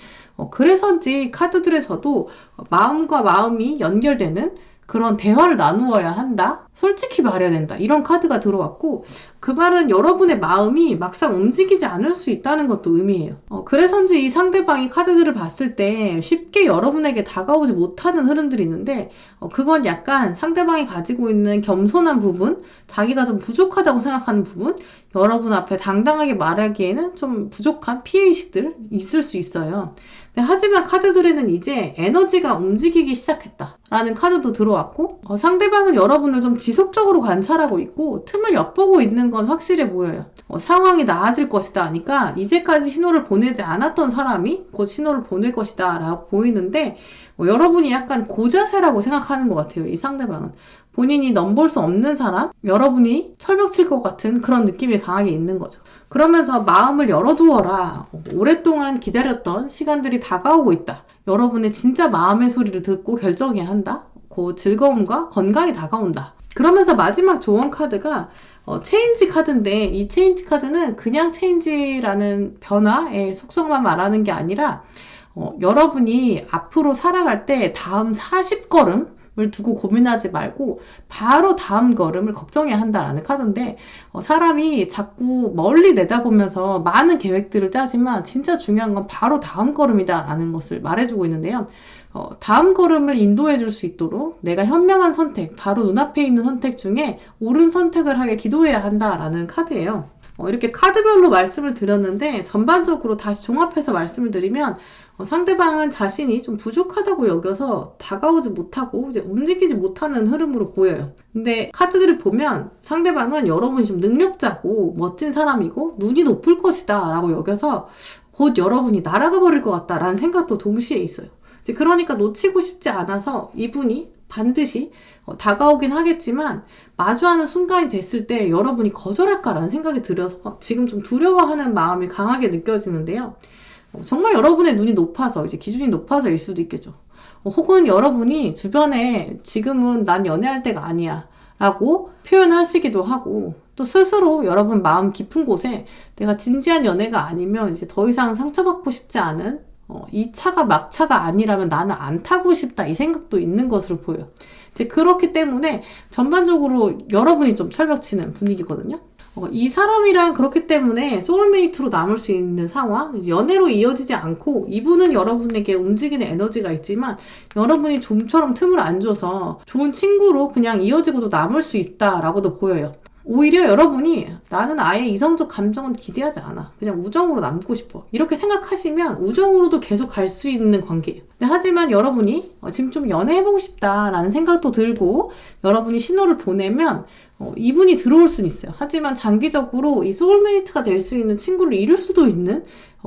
그래서인지 카드들에서도 마음과 마음이 연결되는 그런 대화를 나누어야 한다? 솔직히 말해야 된다. 이런 카드가 들어왔고 그 말은 여러분의 마음이 막상 움직이지 않을 수 있다는 것도 의미해요. 그래서인지 이 상대방이 카드들을 봤을 때 쉽게 여러분에게 다가오지 못하는 흐름들이 있는데 그건 약간 상대방이 가지고 있는 겸손한 부분, 자기가 좀 부족하다고 생각하는 부분, 여러분 앞에 당당하게 말하기에는 좀 부족한 피해의식들 있을 수 있어요. 하지만 카드들에는 이제 에너지가 움직이기 시작했다라는 카드도 들어왔고 상대방은 여러분을 좀 지속적으로 관찰하고 있고 틈을 엿보고 있는 건 확실해 보여요. 상황이 나아질 것이다 하니까 이제까지 신호를 보내지 않았던 사람이 곧 신호를 보낼 것이다 라고 보이는데 여러분이 약간 고자세라고 생각하는 것 같아요. 이 상대방은. 본인이 넘볼 수 없는 사람, 여러분이 철벽 칠 것 같은 그런 느낌이 강하게 있는 거죠. 그러면서 마음을 열어두어라. 오랫동안 기다렸던 시간들이 다가오고 있다. 여러분의 진짜 마음의 소리를 듣고 결정해야 한다. 그 즐거움과 건강이 다가온다. 그러면서 마지막 조언 카드가 체인지 카드인데 이 체인지 카드는 그냥 체인지라는 변화의 속성만 말하는 게 아니라 여러분이 앞으로 살아갈 때 다음 40걸음 을 두고 고민하지 말고 바로 다음 걸음을 걱정해야 한다라는 카드인데 사람이 자꾸 멀리 내다보면서 많은 계획들을 짜지만 진짜 중요한 건 바로 다음 걸음이다 라는 것을 말해주고 있는데요. 다음 걸음을 인도해 줄 수 있도록 내가 현명한 선택, 바로 눈앞에 있는 선택 중에 옳은 선택을 하게 기도해야 한다라는 카드예요. 이렇게 카드별로 말씀을 드렸는데 전반적으로 다시 종합해서 말씀을 드리면 상대방은 자신이 좀 부족하다고 여겨서 다가오지 못하고 이제 움직이지 못하는 흐름으로 보여요. 근데 카드들을 보면 상대방은 여러분이 좀 능력자고 멋진 사람이고 눈이 높을 것이다 라고 여겨서 곧 여러분이 날아가 버릴 것 같다라는 생각도 동시에 있어요. 이제 그러니까 놓치고 싶지 않아서 이분이 반드시 다가오긴 하겠지만 마주하는 순간이 됐을 때 여러분이 거절할까라는 생각이 들어서 지금 좀 두려워하는 마음이 강하게 느껴지는데요. 정말 여러분의 눈이 높아서 이제 기준이 높아서일 수도 있겠죠. 혹은 여러분이 주변에 지금은 난 연애할 때가 아니야 라고 표현하시기도 하고 또 스스로 여러분 마음 깊은 곳에 내가 진지한 연애가 아니면 이제 더 이상 상처받고 싶지 않은 이 차가 막차가 아니라면 나는 안 타고 싶다 이 생각도 있는 것으로 보여요. 이제 그렇기 때문에 전반적으로 여러분이 좀 철벽치는 분위기거든요. 이 사람이랑 그렇기 때문에 소울메이트로 남을 수 있는 상황, 연애로 이어지지 않고 이분은 여러분에게 움직이는 에너지가 있지만 여러분이 좀처럼 틈을 안 줘서 좋은 친구로 그냥 이어지고도 남을 수 있다라고도 보여요. 오히려 여러분이 나는 아예 이성적 감정은 기대하지 않아. 그냥 우정으로 남고 싶어. 이렇게 생각하시면 우정으로도 계속 갈 수 있는 관계예요. 하지만 여러분이 지금 좀 연애해보고 싶다라는 생각도 들고 여러분이 신호를 보내면 이분이 들어올 수는 있어요. 하지만 장기적으로 이 소울메이트가 될 수 있는 친구를 잃을 수도 있는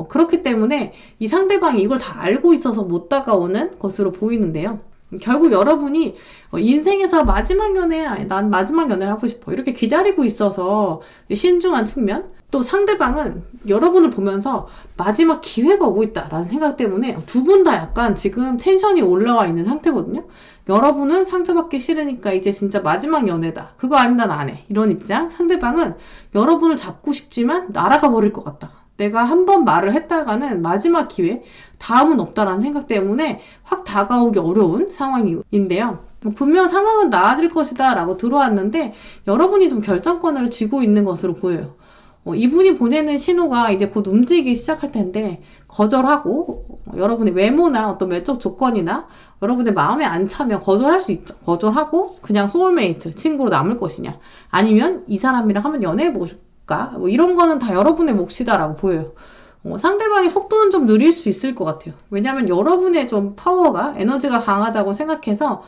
그렇기 때문에 이 상대방이 이걸 다 알고 있어서 못 다가오는 것으로 보이는데요. 결국 여러분이 인생에서 마지막 연애야, 난 마지막 연애를 하고 싶어 이렇게 기다리고 있어서 신중한 측면, 또 상대방은 여러분을 보면서 마지막 기회가 오고 있다라는 생각 때문에 두 분 다 약간 지금 텐션이 올라와 있는 상태거든요. 여러분은 상처받기 싫으니까 이제 진짜 마지막 연애다, 그거 아니면 난 안 해 이런 입장. 상대방은 여러분을 잡고 싶지만 날아가 버릴 것 같다, 내가 한 번 말을 했다가는 마지막 기회, 다음은 없다라는 생각 때문에 확 다가오기 어려운 상황인데요. 분명 상황은 나아질 것이다 라고 들어왔는데 여러분이 좀 결정권을 쥐고 있는 것으로 보여요. 이분이 보내는 신호가 이제 곧 움직이기 시작할 텐데 거절하고 여러분의 외모나 어떤 외적 조건이나 여러분의 마음에 안 차면 거절할 수 있죠. 거절하고 그냥 소울메이트, 친구로 남을 것이냐, 아니면 이 사람이랑 한번 연애해보고 싶을까, 이런 거는 다 여러분의 몫이다라고 보여요. 상대방의 속도는 좀 느릴 수 있을 것 같아요. 왜냐하면 여러분의 좀 파워가, 에너지가 강하다고 생각해서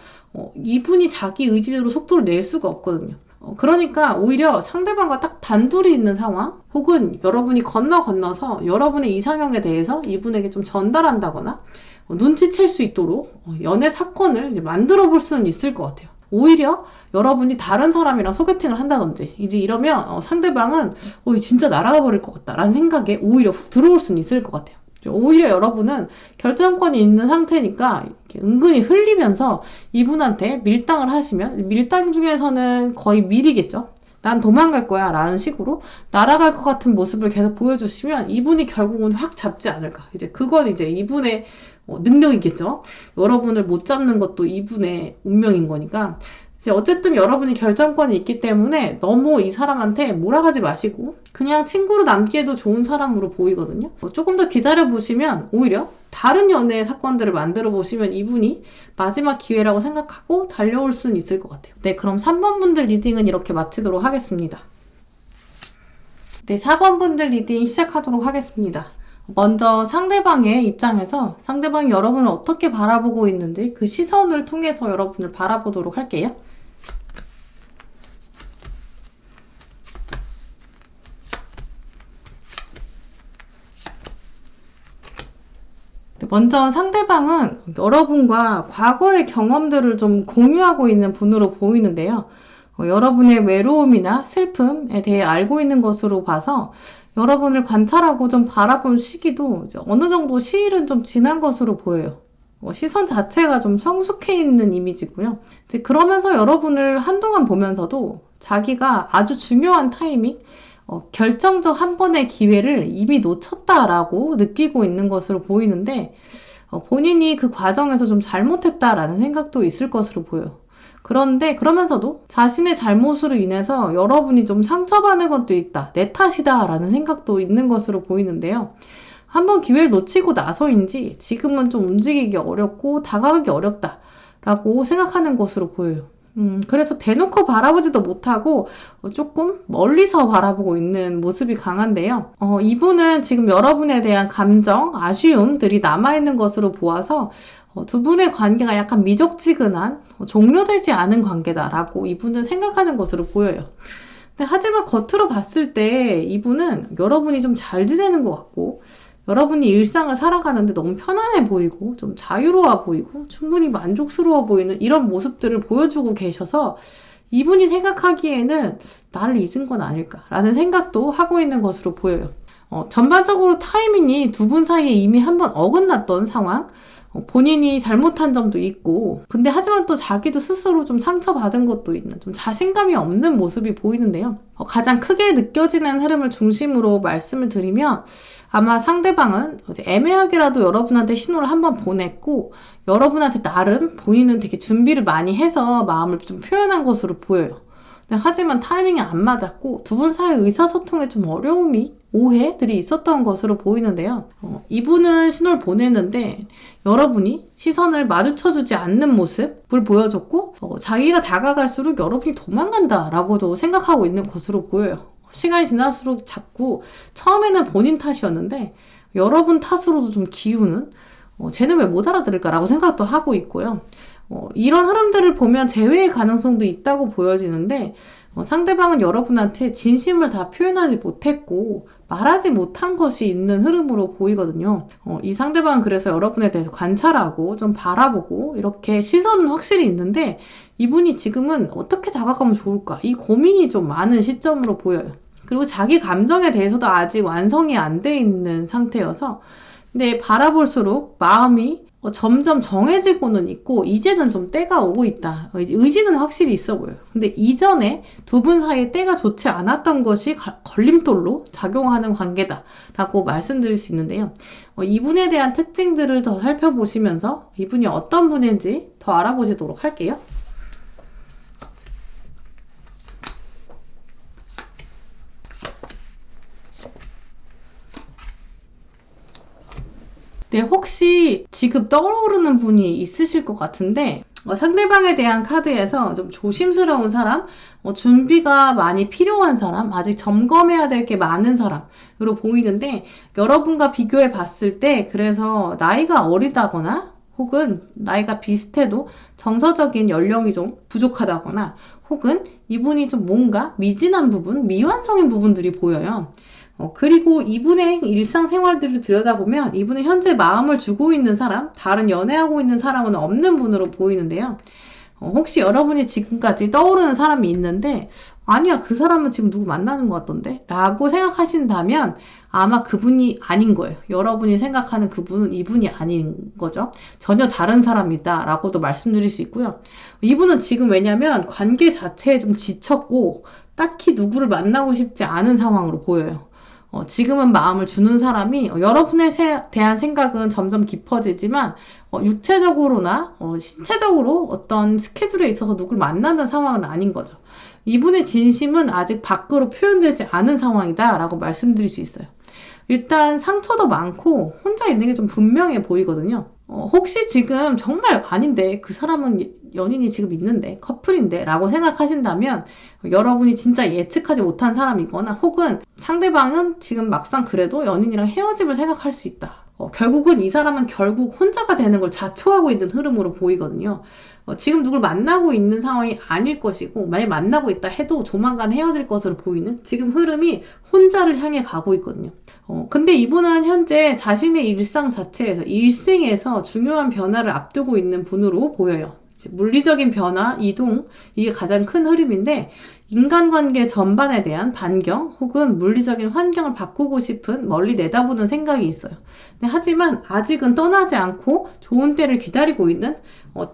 이분이 자기 의지대로 속도를 낼 수가 없거든요. 그러니까 오히려 상대방과 딱 단둘이 있는 상황, 혹은 여러분이 건너서 여러분의 이상형에 대해서 이분에게 좀 전달한다거나 눈치챌 수 있도록 연애 사건을 이제 만들어 볼 수는 있을 것 같아요. 오히려 여러분이 다른 사람이랑 소개팅을 한다든지 이제 이러면 상대방은 진짜 날아가 버릴 것 같다라는 생각에 오히려 훅 들어올 수는 있을 것 같아요. 오히려 여러분은 결정권이 있는 상태니까 은근히 흘리면서 이분한테 밀당을 하시면, 밀당 중에서는 거의 밀이겠죠. 난 도망갈 거야 라는 식으로 날아갈 것 같은 모습을 계속 보여주시면 이분이 결국은 확 잡지 않을까. 이제 그건 이제 이분의 능력이겠죠. 여러분을 못 잡는 것도 이분의 운명인 거니까 이제 어쨌든 여러분이 결정권이 있기 때문에 너무 이 사람한테 몰아가지 마시고 그냥 친구로 남기에도 좋은 사람으로 보이거든요. 조금 더 기다려보시면 오히려 다른 연애 사건들을 만들어 보시면 이분이 마지막 기회라고 생각하고 달려올 수는 있을 것 같아요. 네, 그럼 3번 분들 리딩은 이렇게 마치도록 하겠습니다. 네, 4번 분들 리딩 시작하도록 하겠습니다. 먼저 상대방의 입장에서 상대방이 여러분을 어떻게 바라보고 있는지 그 시선을 통해서 여러분을 바라보도록 할게요. 먼저 상대방은 여러분과 과거의 경험들을 좀 공유하고 있는 분으로 보이는데요. 여러분의 외로움이나 슬픔에 대해 알고 있는 것으로 봐서 여러분을 관찰하고 좀 바라본 시기도 어느 정도 시일은 좀 지난 것으로 보여요. 시선 자체가 좀 성숙해 있는 이미지고요. 이제 그러면서 여러분을 한동안 보면서도 자기가 아주 중요한 타이밍, 결정적 한 번의 기회를 이미 놓쳤다라고 느끼고 있는 것으로 보이는데 본인이 그 과정에서 좀 잘못했다라는 생각도 있을 것으로 보여요. 그런데 그러면서도 자신의 잘못으로 인해서 여러분이 좀 상처받는 것도 있다. 내 탓이다 라는 생각도 있는 것으로 보이는데요. 한번 기회를 놓치고 나서인지 지금은 좀 움직이기 어렵고 다가가기 어렵다 라고 생각하는 것으로 보여요. 그래서 대놓고 바라보지도 못하고 조금 멀리서 바라보고 있는 모습이 강한데요. 이분은 지금 여러분에 대한 감정, 아쉬움들이 남아있는 것으로 보아서 두 분의 관계가 약간 미적지근한, 종료되지 않은 관계다라고 이분은 생각하는 것으로 보여요. 하지만 겉으로 봤을 때 이분은 여러분이 좀 잘 지내는 것 같고 여러분이 일상을 살아가는데 너무 편안해 보이고 좀 자유로워 보이고 충분히 만족스러워 보이는 이런 모습들을 보여주고 계셔서 이분이 생각하기에는 나를 잊은 건 아닐까라는 생각도 하고 있는 것으로 보여요. 전반적으로 타이밍이 두 분 사이에 이미 한번 어긋났던 상황, 본인이 잘못한 점도 있고 근데 하지만 또 자기도 스스로 좀 상처받은 것도 있는 좀 자신감이 없는 모습이 보이는데요. 가장 크게 느껴지는 흐름을 중심으로 말씀을 드리면 아마 상대방은 애매하게라도 여러분한테 신호를 한번 보냈고 여러분한테 나름 본인은 되게 준비를 많이 해서 마음을 좀 표현한 것으로 보여요. 하지만 타이밍이 안 맞았고 두 분 사이 의사소통에 좀 어려움이 오해들이 있었던 것으로 보이는데요. 이분은 신호를 보냈는데 여러분이 시선을 마주쳐주지 않는 모습을 보여줬고 자기가 다가갈수록 여러분이 도망간다라고도 생각하고 있는 것으로 보여요. 시간이 지날수록 자꾸 처음에는 본인 탓이었는데 여러분 탓으로도 좀 기우는 쟤는 왜 못 알아들을까라고 생각도 하고 있고요. 이런 흐름들을 보면 재회의 가능성도 있다고 보여지는데 상대방은 여러분한테 진심을 다 표현하지 못했고 말하지 못한 것이 있는 흐름으로 보이거든요. 이 상대방은 그래서 여러분에 대해서 관찰하고 좀 바라보고 이렇게 시선은 확실히 있는데 이분이 지금은 어떻게 다가가면 좋을까? 이 고민이 좀 많은 시점으로 보여요. 그리고 자기 감정에 대해서도 아직 완성이 안 돼 있는 상태여서 근데 바라볼수록 마음이 점점 정해지고는 있고 이제는 좀 때가 오고 있다. 의지는 확실히 있어 보여요. 근데 이전에 두 분 사이에 때가 좋지 않았던 것이 걸림돌로 작용하는 관계다라고 말씀드릴 수 있는데요. 이분에 대한 특징들을 더 살펴보시면서 이분이 어떤 분인지 더 알아보시도록 할게요. 네, 혹시 지금 떠오르는 분이 있으실 것 같은데 상대방에 대한 카드에서 좀 조심스러운 사람, 준비가 많이 필요한 사람, 아직 점검해야 될 게 많은 사람으로 보이는데 여러분과 비교해 봤을 때 그래서 나이가 어리다거나 혹은 나이가 비슷해도 정서적인 연령이 좀 부족하다거나 혹은 이분이 좀 뭔가 미진한 부분, 미완성인 부분들이 보여요. 그리고 이분의 일상생활들을 들여다보면 이분은 현재 마음을 주고 있는 사람, 다른 연애하고 있는 사람은 없는 분으로 보이는데요. 혹시 여러분이 지금까지 떠오르는 사람이 있는데 아니야, 그 사람은 지금 누구 만나는 것 같던데? 라고 생각하신다면 아마 그분이 아닌 거예요. 여러분이 생각하는 그분은 이분이 아닌 거죠. 전혀 다른 사람이다 라고도 말씀드릴 수 있고요. 이분은 지금 왜냐면 관계 자체에 좀 지쳤고 딱히 누구를 만나고 싶지 않은 상황으로 보여요. 지금은 마음을 주는 사람이 여러분에 대한 생각은 점점 깊어지지만 육체적으로나 신체적으로 어떤 스케줄에 있어서 누굴 만나는 상황은 아닌 거죠. 이분의 진심은 아직 밖으로 표현되지 않은 상황이다 라고 말씀드릴 수 있어요. 일단 상처도 많고 혼자 있는 게 좀 분명해 보이거든요. 혹시 지금 정말 아닌데 그 사람은 연인이 지금 있는데 커플인데 라고 생각하신다면 여러분이 진짜 예측하지 못한 사람이거나 혹은 상대방은 지금 막상 그래도 연인이랑 헤어짐을 생각할 수 있다. 결국은 이 사람은 결국 혼자가 되는 걸 자초하고 있는 흐름으로 보이거든요. 지금 누굴 만나고 있는 상황이 아닐 것이고 만약 만나고 있다 해도 조만간 헤어질 것으로 보이는 지금 흐름이 혼자를 향해 가고 있거든요. 근데 이분은 현재 자신의 일상 자체에서 일생에서 중요한 변화를 앞두고 있는 분으로 보여요. 물리적인 변화, 이동, 이게 가장 큰 흐름인데 인간관계 전반에 대한 반경 혹은 물리적인 환경을 바꾸고 싶은 멀리 내다보는 생각이 있어요. 하지만 아직은 떠나지 않고 좋은 때를 기다리고 있는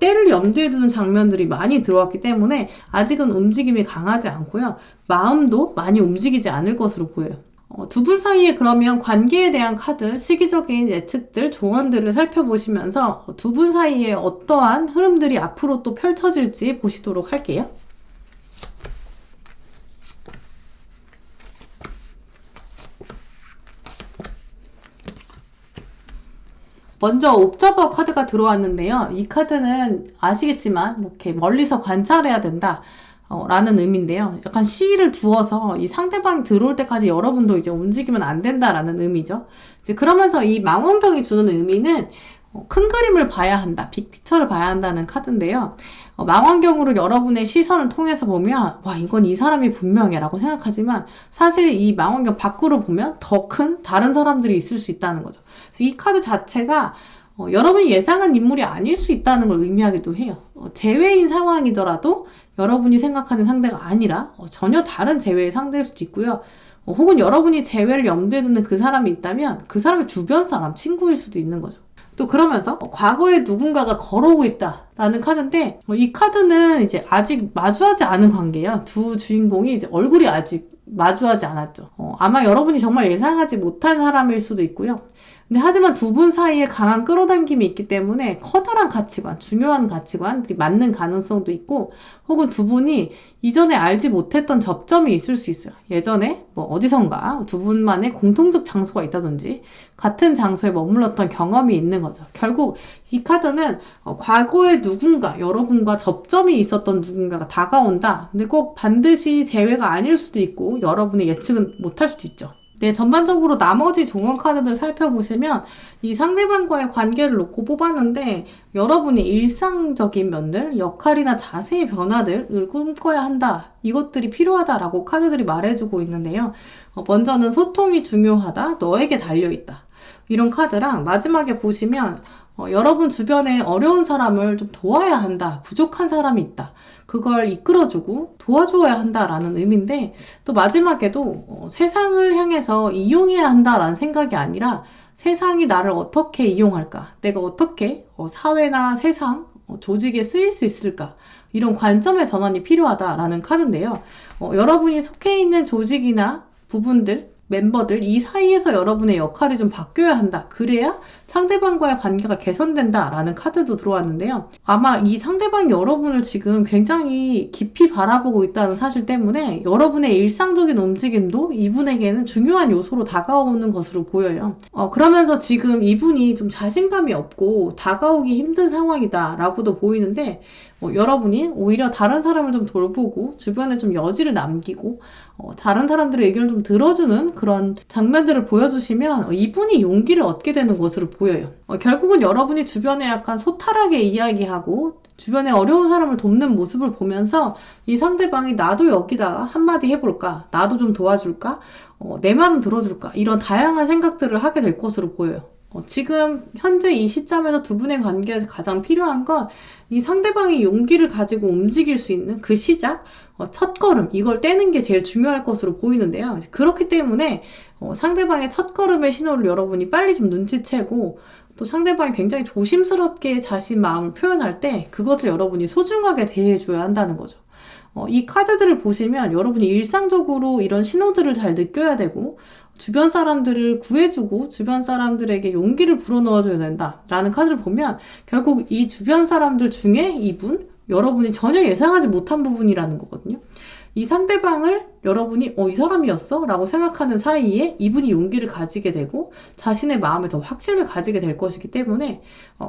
때를 염두에 두는 장면들이 많이 들어왔기 때문에 아직은 움직임이 강하지 않고요. 마음도 많이 움직이지 않을 것으로 보여요. 두 분 사이에 그러면 관계에 대한 카드, 시기적인 예측들, 조언들을 살펴보시면서 두 분 사이에 어떠한 흐름들이 앞으로 또 펼쳐질지 보시도록 할게요. 먼저 옵저버 카드가 들어왔는데요. 이 카드는 아시겠지만 이렇게 멀리서 관찰해야 된다. 라는 의미인데요. 약간 시일을 두어서 이 상대방이 들어올 때까지 여러분도 이제 움직이면 안 된다라는 의미죠. 이제 그러면서 이 망원경이 주는 의미는 큰 그림을 봐야 한다, 빅피처를 봐야 한다는 카드인데요. 망원경으로 여러분의 시선을 통해서 보면 와, 이건 이 사람이 분명해 라고 생각하지만 사실 이 망원경 밖으로 보면 더 큰 다른 사람들이 있을 수 있다는 거죠. 그래서 이 카드 자체가 여러분이 예상한 인물이 아닐 수 있다는 걸 의미하기도 해요. 제외인 상황이더라도 여러분이 생각하는 상대가 아니라 전혀 다른 제외의 상대일 수도 있고요. 혹은 여러분이 제외를 염두에 두는 그 사람이 있다면 그 사람의 주변 사람, 친구일 수도 있는 거죠. 또 그러면서 과거에 누군가가 걸어오고 있다라는 카드인데 이 카드는 이제 아직 마주하지 않은 관계예요. 두 주인공이 이제 얼굴이 아직 마주하지 않았죠. 아마 여러분이 정말 예상하지 못한 사람일 수도 있고요. 근데 하지만 두 분 사이에 강한 끌어당김이 있기 때문에 커다란 가치관, 중요한 가치관들이 맞는 가능성도 있고 혹은 두 분이 이전에 알지 못했던 접점이 있을 수 있어요. 예전에 뭐 어디선가 두 분만의 공통적 장소가 있다든지 같은 장소에 머물렀던 경험이 있는 거죠. 결국 이 카드는 과거에 누군가, 여러분과 접점이 있었던 누군가가 다가온다. 근데 꼭 반드시 재회가 아닐 수도 있고 여러분이 예측은 못할 수도 있죠. 네, 전반적으로 나머지 종원 카드들 살펴보시면 이 상대방과의 관계를 놓고 뽑았는데 여러분이 일상적인 면들, 역할이나 자세의 변화들을 꿈꿔야 한다. 이것들이 필요하다라고 카드들이 말해주고 있는데요. 먼저는 소통이 중요하다. 너에게 달려있다. 이런 카드랑 마지막에 보시면 여러분 주변에 어려운 사람을 좀 도와야 한다. 부족한 사람이 있다. 그걸 이끌어주고 도와줘야 한다라는 의미인데 또 마지막에도 세상을 향해서 이용해야 한다라는 생각이 아니라 세상이 나를 어떻게 이용할까? 내가 어떻게 사회나 세상, 조직에 쓰일 수 있을까? 이런 관점의 전환이 필요하다라는 카드인데요. 여러분이 속해 있는 조직이나 부분들, 멤버들 이 사이에서 여러분의 역할이 좀 바뀌어야 한다. 그래야 상대방과의 관계가 개선된다라는 카드도 들어왔는데요. 아마 이 상대방이 여러분을 지금 굉장히 깊이 바라보고 있다는 사실 때문에 여러분의 일상적인 움직임도 이분에게는 중요한 요소로 다가오는 것으로 보여요. 그러면서 지금 이분이 좀 자신감이 없고 다가오기 힘든 상황이다라고도 보이는데 여러분이 오히려 다른 사람을 좀 돌보고 주변에 좀 여지를 남기고 다른 사람들의 의견을 좀 들어주는 그런 장면들을 보여주시면 이분이 용기를 얻게 되는 것으로 보여요. 결국은 여러분이 주변에 약간 소탈하게 이야기하고 주변에 어려운 사람을 돕는 모습을 보면서 이 상대방이 나도 여기다가 한마디 해볼까? 나도 좀 도와줄까? 내 말은 들어줄까? 이런 다양한 생각들을 하게 될 것으로 보여요. 지금 현재 이 시점에서 두 분의 관계에서 가장 필요한 건 이 상대방이 용기를 가지고 움직일 수 있는 그 시작, 첫걸음, 이걸 떼는 게 제일 중요할 것으로 보이는데요. 그렇기 때문에 상대방의 첫걸음의 신호를 여러분이 빨리 좀 눈치채고 또 상대방이 굉장히 조심스럽게 자신 마음을 표현할 때 그것을 여러분이 소중하게 대해줘야 한다는 거죠. 이 카드들을 보시면 여러분이 일상적으로 이런 신호들을 잘 느껴야 되고 주변 사람들을 구해주고 주변 사람들에게 용기를 불어넣어줘야 된다라는 카드를 보면 결국 이 주변 사람들 중에 이분, 여러분이 전혀 예상하지 못한 부분이라는 거거든요. 이 상대방을 여러분이 이 사람이었어? 라고 생각하는 사이에 이분이 용기를 가지게 되고 자신의 마음에 더 확신을 가지게 될 것이기 때문에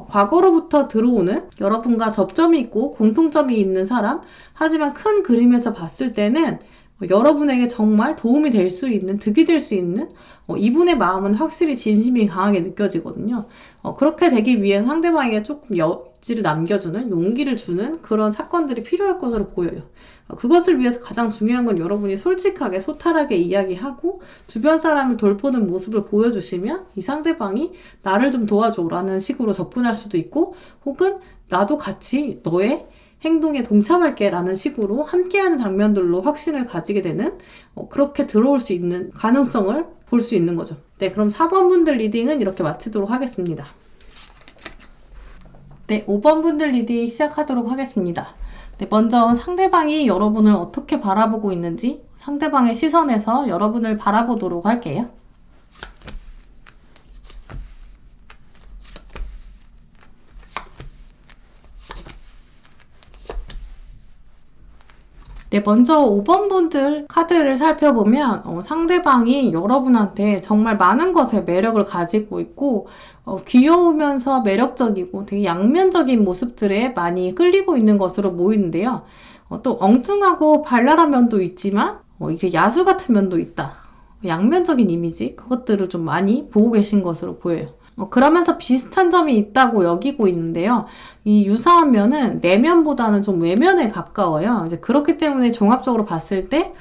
과거로부터 들어오는 여러분과 접점이 있고 공통점이 있는 사람, 하지만 큰 그림에서 봤을 때는 여러분에게 정말 도움이 될 수 있는, 득이 될 수 있는 이분의 마음은 확실히 진심이 강하게 느껴지거든요. 그렇게 되기 위해 상대방에게 조금 여지를 남겨주는, 용기를 주는 그런 사건들이 필요할 것으로 보여요. 그것을 위해서 가장 중요한 건 여러분이 솔직하게 소탈하게 이야기하고 주변 사람을 돌보는 모습을 보여주시면 이 상대방이 나를 좀 도와줘라는 식으로 접근할 수도 있고 혹은 나도 같이 너의 행동에 동참할게 라는 식으로 함께하는 장면들로 확신을 가지게 되는 그렇게 들어올 수 있는 가능성을 볼 수 있는 거죠. 네, 그럼 4번 분들 리딩은 이렇게 마치도록 하겠습니다. 네, 5번 분들 리딩 시작하도록 하겠습니다. 네, 먼저 상대방이 여러분을 어떻게 바라보고 있는지 상대방의 시선에서 여러분을 바라보도록 할게요. 네, 먼저 5번 분들 카드를 살펴보면 상대방이 여러분한테 정말 많은 것에 매력을 가지고 있고 귀여우면서 매력적이고 되게 양면적인 모습들에 많이 끌리고 있는 것으로 보이는데요. 또 엉뚱하고 발랄한 면도 있지만 이게 야수 같은 면도 있다. 양면적인 이미지 그것들을 좀 많이 보고 계신 것으로 보여요. 그러면서 비슷한 점이 있다고 여기고 있는데요. 이 유사한 면은 내면보다는 좀 외면에 가까워요. 이제 그렇기 때문에 종합적으로 봤을 때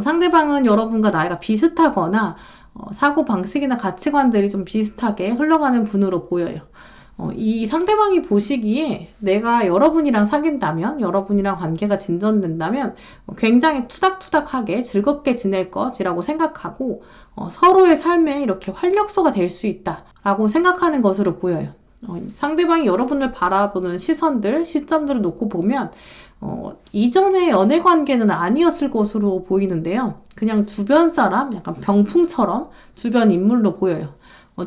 상대방은 여러분과 나이가 비슷하거나 사고 방식이나 가치관들이 좀 비슷하게 흘러가는 분으로 보여요. 이 상대방이 보시기에 내가 여러분이랑 사귄다면, 여러분이랑 관계가 진전된다면 굉장히 투닥투닥하게 즐겁게 지낼 것이라고 생각하고 서로의 삶에 이렇게 활력소가 될 수 있다라고 생각하는 것으로 보여요. 상대방이 여러분을 바라보는 시선들, 시점들을 놓고 보면 이전의 연애 관계는 아니었을 것으로 보이는데요. 그냥 주변 사람, 약간 병풍처럼 주변 인물로 보여요.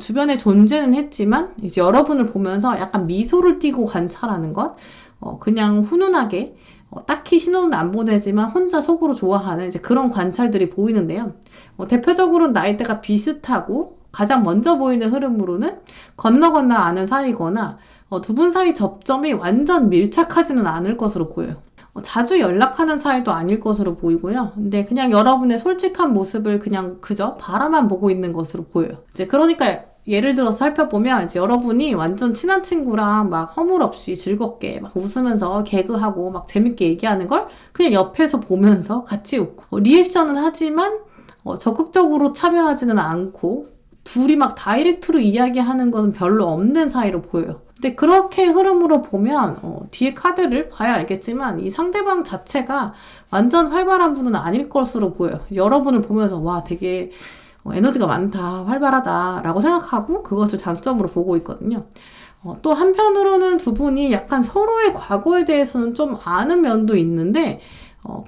주변에 존재는 했지만 이제 여러분을 보면서 약간 미소를 띠고 관찰하는 것, 그냥 훈훈하게 딱히 신호는 안 보내지만 혼자 속으로 좋아하는 이제 그런 관찰들이 보이는데요. 대표적으로는 나이대가 비슷하고 가장 먼저 보이는 흐름으로는 건너 아는 사이거나 두 분 사이 접점이 완전 밀착하지는 않을 것으로 보여요. 자주 연락하는 사이도 아닐 것으로 보이고요. 근데 그냥 여러분의 솔직한 모습을 그냥 그저 바라만 보고 있는 것으로 보여요. 이제 그러니까 예를 들어서 살펴보면 이제 여러분이 완전 친한 친구랑 막 허물없이 즐겁게 막 웃으면서 개그하고 막 재밌게 얘기하는 걸 그냥 옆에서 보면서 같이 웃고 리액션은 하지만 적극적으로 참여하지는 않고 둘이 막 다이렉트로 이야기하는 것은 별로 없는 사이로 보여요. 근데 그렇게 흐름으로 보면 뒤에 카드를 봐야 알겠지만 이 상대방 자체가 완전 활발한 분은 아닐 것으로 보여요. 여러분을 보면서 와 되게 에너지가 많다, 활발하다 라고 생각하고 그것을 장점으로 보고 있거든요. 또 한편으로는 두 분이 약간 서로의 과거에 대해서는 좀 아는 면도 있는데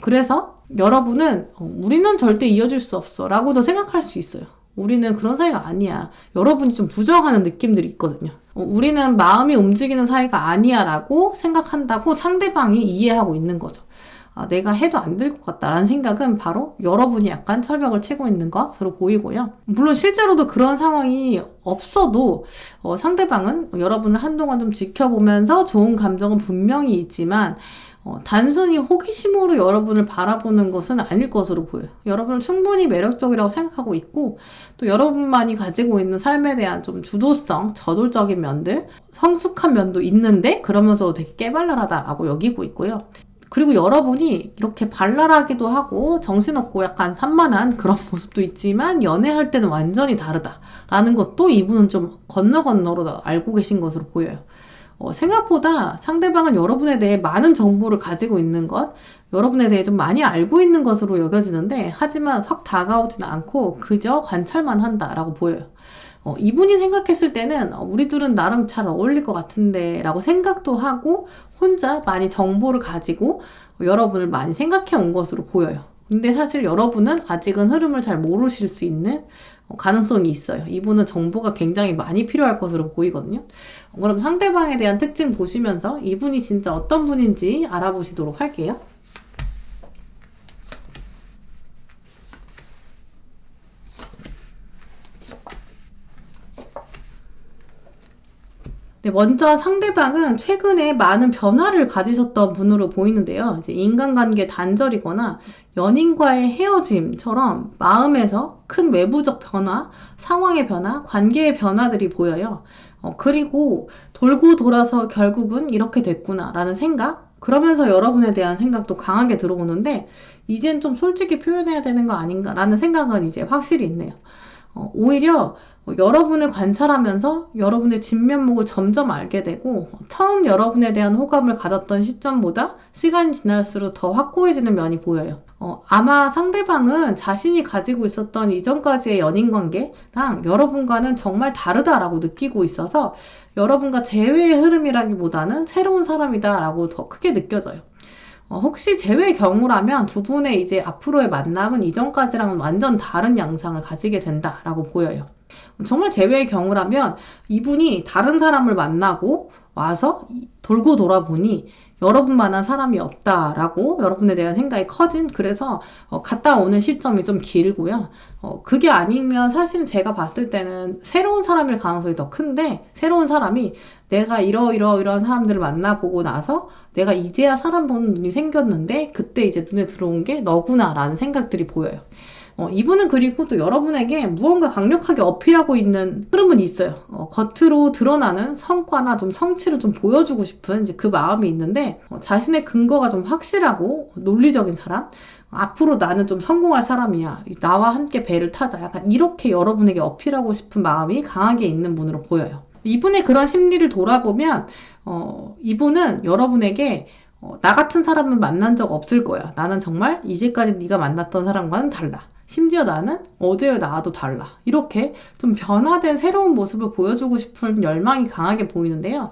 그래서 여러분은 우리는 절대 이어질 수 없어 라고도 생각할 수 있어요. 우리는 그런 사이가 아니야. 여러분이 좀 부정하는 느낌들이 있거든요. 우리는 마음이 움직이는 사이가 아니야 라고 생각한다고 상대방이 이해하고 있는 거죠. 내가 해도 안 될 것 같다라는 생각은 바로 여러분이 약간 철벽을 치고 있는 것으로 보이고요. 물론 실제로도 그런 상황이 없어도 상대방은 여러분을 한동안 좀 지켜보면서 좋은 감정은 분명히 있지만 단순히 호기심으로 여러분을 바라보는 것은 아닐 것으로 보여요. 여러분은 충분히 매력적이라고 생각하고 있고 또 여러분만이 가지고 있는 삶에 대한 좀 주도성, 저돌적인 면들, 성숙한 면도 있는데 그러면서 되게 깨발랄하다라고 여기고 있고요. 그리고 여러분이 이렇게 발랄하기도 하고 정신없고 약간 산만한 그런 모습도 있지만 연애할 때는 완전히 다르다라는 것도 이분은 좀 건너로 알고 계신 것으로 보여요. 생각보다 상대방은 여러분에 대해 많은 정보를 가지고 있는 것, 여러분에 대해 좀 많이 알고 있는 것으로 여겨지는데, 하지만 확 다가오지는 않고 그저 관찰만 한다라고 보여요. 이분이 생각했을 때는 우리 둘은 나름 잘 어울릴 것 같은데 라고 생각도 하고 혼자 많이 정보를 가지고 여러분을 많이 생각해 온 것으로 보여요. 근데 사실 여러분은 아직은 흐름을 잘 모르실 수 있는 가능성이 있어요. 이분은 정보가 굉장히 많이 필요할 것으로 보이거든요. 그럼 상대방에 대한 특징 보시면서 이분이 진짜 어떤 분인지 알아보시도록 할게요. 네, 먼저 상대방은 최근에 많은 변화를 가지셨던 분으로 보이는데요. 이제 인간관계 단절이거나 연인과의 헤어짐처럼 마음에서 큰 외부적 변화, 상황의 변화, 관계의 변화들이 보여요. 그리고 돌고 돌아서 결국은 이렇게 됐구나라는 생각, 그러면서 여러분에 대한 생각도 강하게 들어오는데, 이젠 좀 솔직히 표현해야 되는 거 아닌가라는 생각은 이제 확실히 있네요. 오히려 여러분을 관찰하면서 여러분의 진면목을 점점 알게 되고 처음 여러분에 대한 호감을 가졌던 시점보다 시간이 지날수록 더 확고해지는 면이 보여요. 아마 상대방은 자신이 가지고 있었던 이전까지의 연인관계랑 여러분과는 정말 다르다라고 느끼고 있어서 여러분과 재회의 흐름이라기보다는 새로운 사람이다라고 더 크게 느껴져요. 혹시 제외의 경우라면 두 분의 이제 앞으로의 만남은 이전까지랑은 완전 다른 양상을 가지게 된다라고 보여요. 정말 제외의 경우라면 이분이 다른 사람을 만나고 와서 돌고 돌아보니 여러분만한 사람이 없다라고 여러분에 대한 생각이 커진, 그래서 갔다 오는 시점이 좀 길고요. 그게 아니면 사실은 제가 봤을 때는 새로운 사람일 가능성이 더 큰데, 새로운 사람이 내가 이러이러한 사람들을 만나보고 나서 내가 이제야 사람 보는 눈이 생겼는데 그때 이제 눈에 들어온 게 너구나라는 생각들이 보여요. 이분은 그리고 또 여러분에게 무언가 강력하게 어필하고 있는 흐름은 있어요. 겉으로 드러나는 성과나 좀 성취를 좀 보여주고 싶은 이제 그 마음이 있는데, 자신의 근거가 좀 확실하고 논리적인 사람, 앞으로 나는 좀 성공할 사람이야, 나와 함께 배를 타자, 약간 이렇게 여러분에게 어필하고 싶은 마음이 강하게 있는 분으로 보여요. 이분의 그런 심리를 돌아보면 이분은 여러분에게 나 같은 사람은 만난 적 없을 거야, 나는 정말 이제까지 네가 만났던 사람과는 달라, 심지어 나는 어제의 나와도 달라, 이렇게 좀 변화된 새로운 모습을 보여주고 싶은 열망이 강하게 보이는데요.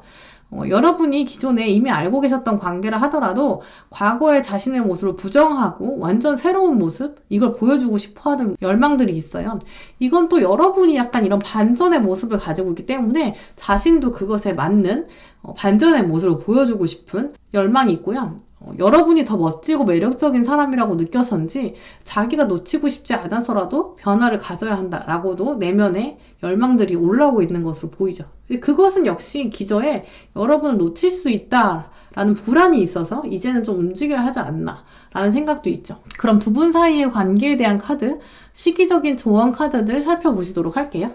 여러분이 기존에 이미 알고 계셨던 관계라 하더라도 과거의 자신의 모습을 부정하고 완전 새로운 모습, 이걸 보여주고 싶어하는 열망들이 있어요. 이건 또 여러분이 약간 이런 반전의 모습을 가지고 있기 때문에 자신도 그것에 맞는 반전의 모습을 보여주고 싶은 열망이 있고요. 여러분이 더 멋지고 매력적인 사람이라고 느껴서인지 자기가 놓치고 싶지 않아서라도 변화를 가져야 한다라고도 내면에 열망들이 올라오고 있는 것으로 보이죠. 그것은 역시 기저에 여러분을 놓칠 수 있다라는 불안이 있어서 이제는 좀 움직여야 하지 않나 라는 생각도 있죠. 그럼 두 분 사이의 관계에 대한 카드, 시기적인 조언 카드들 살펴보시도록 할게요.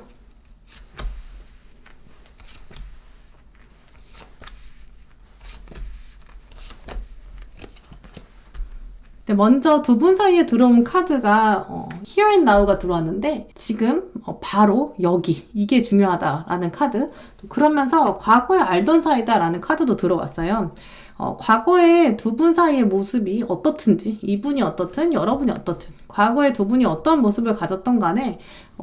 네, 먼저 두 분 사이에 들어온 카드가 Here and Now가 들어왔는데, 지금 바로 여기, 이게 중요하다라는 카드, 그러면서 과거에 알던 사이다라는 카드도 들어왔어요. 과거에 두 분 사이의 모습이 어떻든지, 이분이 어떻든 여러분이 어떻든 과거에 두 분이 어떤 모습을 가졌던 간에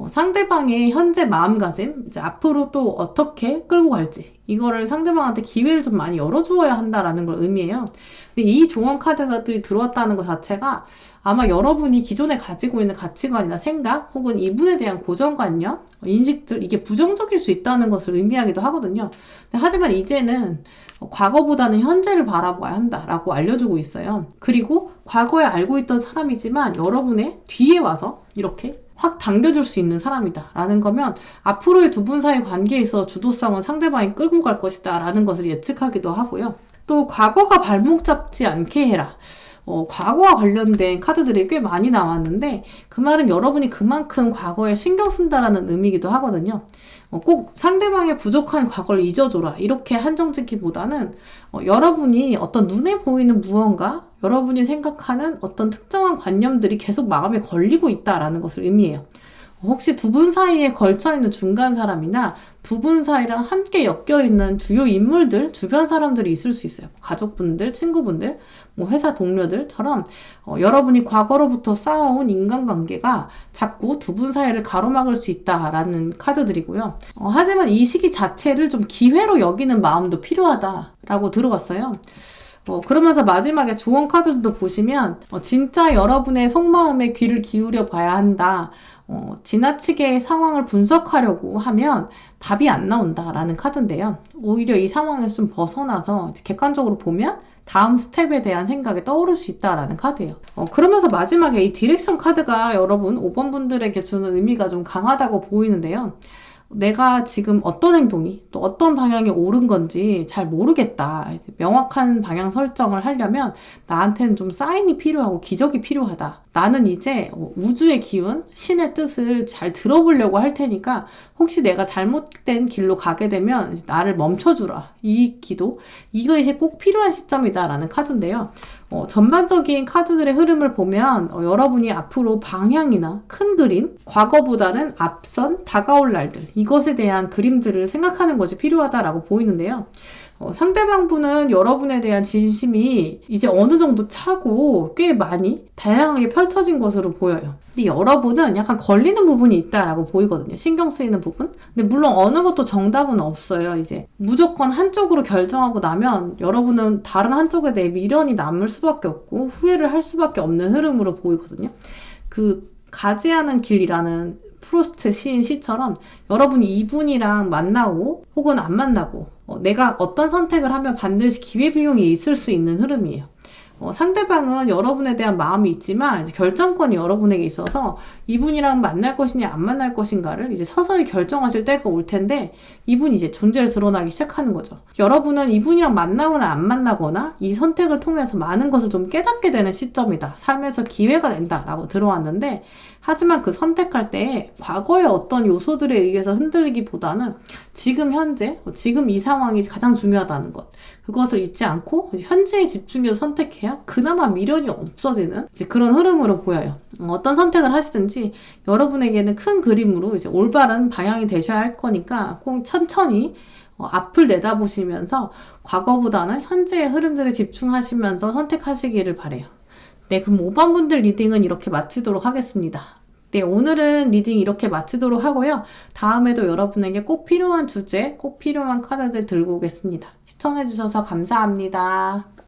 상대방의 현재 마음가짐, 이제 앞으로 또 어떻게 끌고 갈지, 이거를 상대방한테 기회를 좀 많이 열어주어야 한다라는 걸 의미해요. 근데 이 조언 카드들이 들어왔다는 것 자체가 아마 여러분이 기존에 가지고 있는 가치관이나 생각, 혹은 이분에 대한 고정관념, 인식들, 이게 부정적일 수 있다는 것을 의미하기도 하거든요. 하지만 이제는 과거보다는 현재를 바라봐야 한다라고 알려주고 있어요. 그리고 과거에 알고 있던 사람이지만 여러분의 뒤에 와서 이렇게 확 당겨줄 수 있는 사람이다 라는 거면 앞으로의 두 분 사이 관계에 있어 주도성은 상대방이 끌고 갈 것이다 라는 것을 예측하기도 하고요. 또 과거가 발목 잡지 않게 해라. 과거와 관련된 카드들이 꽤 많이 나왔는데, 그 말은 여러분이 그만큼 과거에 신경 쓴다라는 의미이기도 하거든요. 꼭 상대방의 부족한 과거를 잊어줘라 이렇게 한정 짓기보다는 여러분이 어떤 눈에 보이는 무언가, 여러분이 생각하는 어떤 특정한 관념들이 계속 마음에 걸리고 있다라는 것을 의미해요. 혹시 두 분 사이에 걸쳐있는 중간 사람이나 두 분 사이랑 함께 엮여있는 주요 인물들, 주변 사람들이 있을 수 있어요. 가족분들, 친구분들, 회사 동료들처럼 여러분이 과거로부터 쌓아온 인간관계가 자꾸 두 분 사이를 가로막을 수 있다라는 카드들이고요. 하지만 이 시기 자체를 좀 기회로 여기는 마음도 필요하다라고 들어왔어요. 그러면서 마지막에 조언 카드도 보시면 진짜 여러분의 속마음에 귀를 기울여 봐야 한다. 지나치게 상황을 분석하려고 하면 답이 안 나온다라는 카드인데요. 오히려 이 상황에서 좀 벗어나서 객관적으로 보면 다음 스텝에 대한 생각이 떠오를 수 있다라는 카드예요. 그러면서 마지막에 이 디렉션 카드가 여러분 5번 분들에게 주는 의미가 좀 강하다고 보이는데요. 내가 지금 어떤 행동이 또 어떤 방향이 옳은 건지 잘 모르겠다. 명확한 방향 설정을 하려면 나한테는 좀 사인이 필요하고 기적이 필요하다. 나는 이제 우주의 기운, 신의 뜻을 잘 들어보려고 할 테니까 혹시 내가 잘못된 길로 가게 되면 나를 멈춰주라. 이 기도, 이거 이제 꼭 필요한 시점이다라는 카드인데요. 전반적인 카드들의 흐름을 보면 여러분이 앞으로 방향이나 큰 그림, 과거보다는 앞선 다가올 날들, 이것에 대한 그림들을 생각하는 것이 필요하다라고 보이는데요. 상대방 분은 여러분에 대한 진심이 이제 어느 정도 차고 꽤 많이 다양하게 펼쳐진 것으로 보여요. 근데 여러분은 약간 걸리는 부분이 있다라고 보이거든요. 신경 쓰이는 부분. 근데 물론 어느 것도 정답은 없어요. 이제 무조건 한쪽으로 결정하고 나면 여러분은 다른 한쪽에 대해 미련이 남을 수밖에 없고 후회를 할 수밖에 없는 흐름으로 보이거든요. 그 가지 않은 길이라는 프로스트 시인 시처럼 여러분이 이분이랑 만나고 혹은 안 만나고 내가 어떤 선택을 하면 반드시 기회비용이 있을 수 있는 흐름이에요. 상대방은 여러분에 대한 마음이 있지만 이제 결정권이 여러분에게 있어서 이분이랑 만날 것이냐 안 만날 것인가를 이제 서서히 결정하실 때가 올 텐데 이분이 이제 존재를 드러나기 시작하는 거죠. 여러분은 이분이랑 만나거나 안 만나거나 이 선택을 통해서 많은 것을 좀 깨닫게 되는 시점이다. 삶에서 기회가 된다라고 들어왔는데 하지만 그 선택할 때 과거의 어떤 요소들에 의해서 흔들리기보다는 지금 현재, 지금 이 상황이 가장 중요하다는 것. 그것을 잊지 않고 현재에 집중해서 선택해야 그나마 미련이 없어지는 이제 그런 흐름으로 보여요. 어떤 선택을 하시든지 여러분에게는 큰 그림으로 이제 올바른 방향이 되셔야 할 거니까 꼭 천천히 앞을 내다보시면서 과거보다는 현재의 흐름들에 집중하시면서 선택하시기를 바래요. 네, 그럼 5번 분들 리딩은 이렇게 마치도록 하겠습니다. 네, 오늘은 리딩 이렇게 마치도록 하고요. 다음에도 여러분에게 꼭 필요한 주제, 꼭 필요한 카드들 들고 오겠습니다. 시청해주셔서 감사합니다.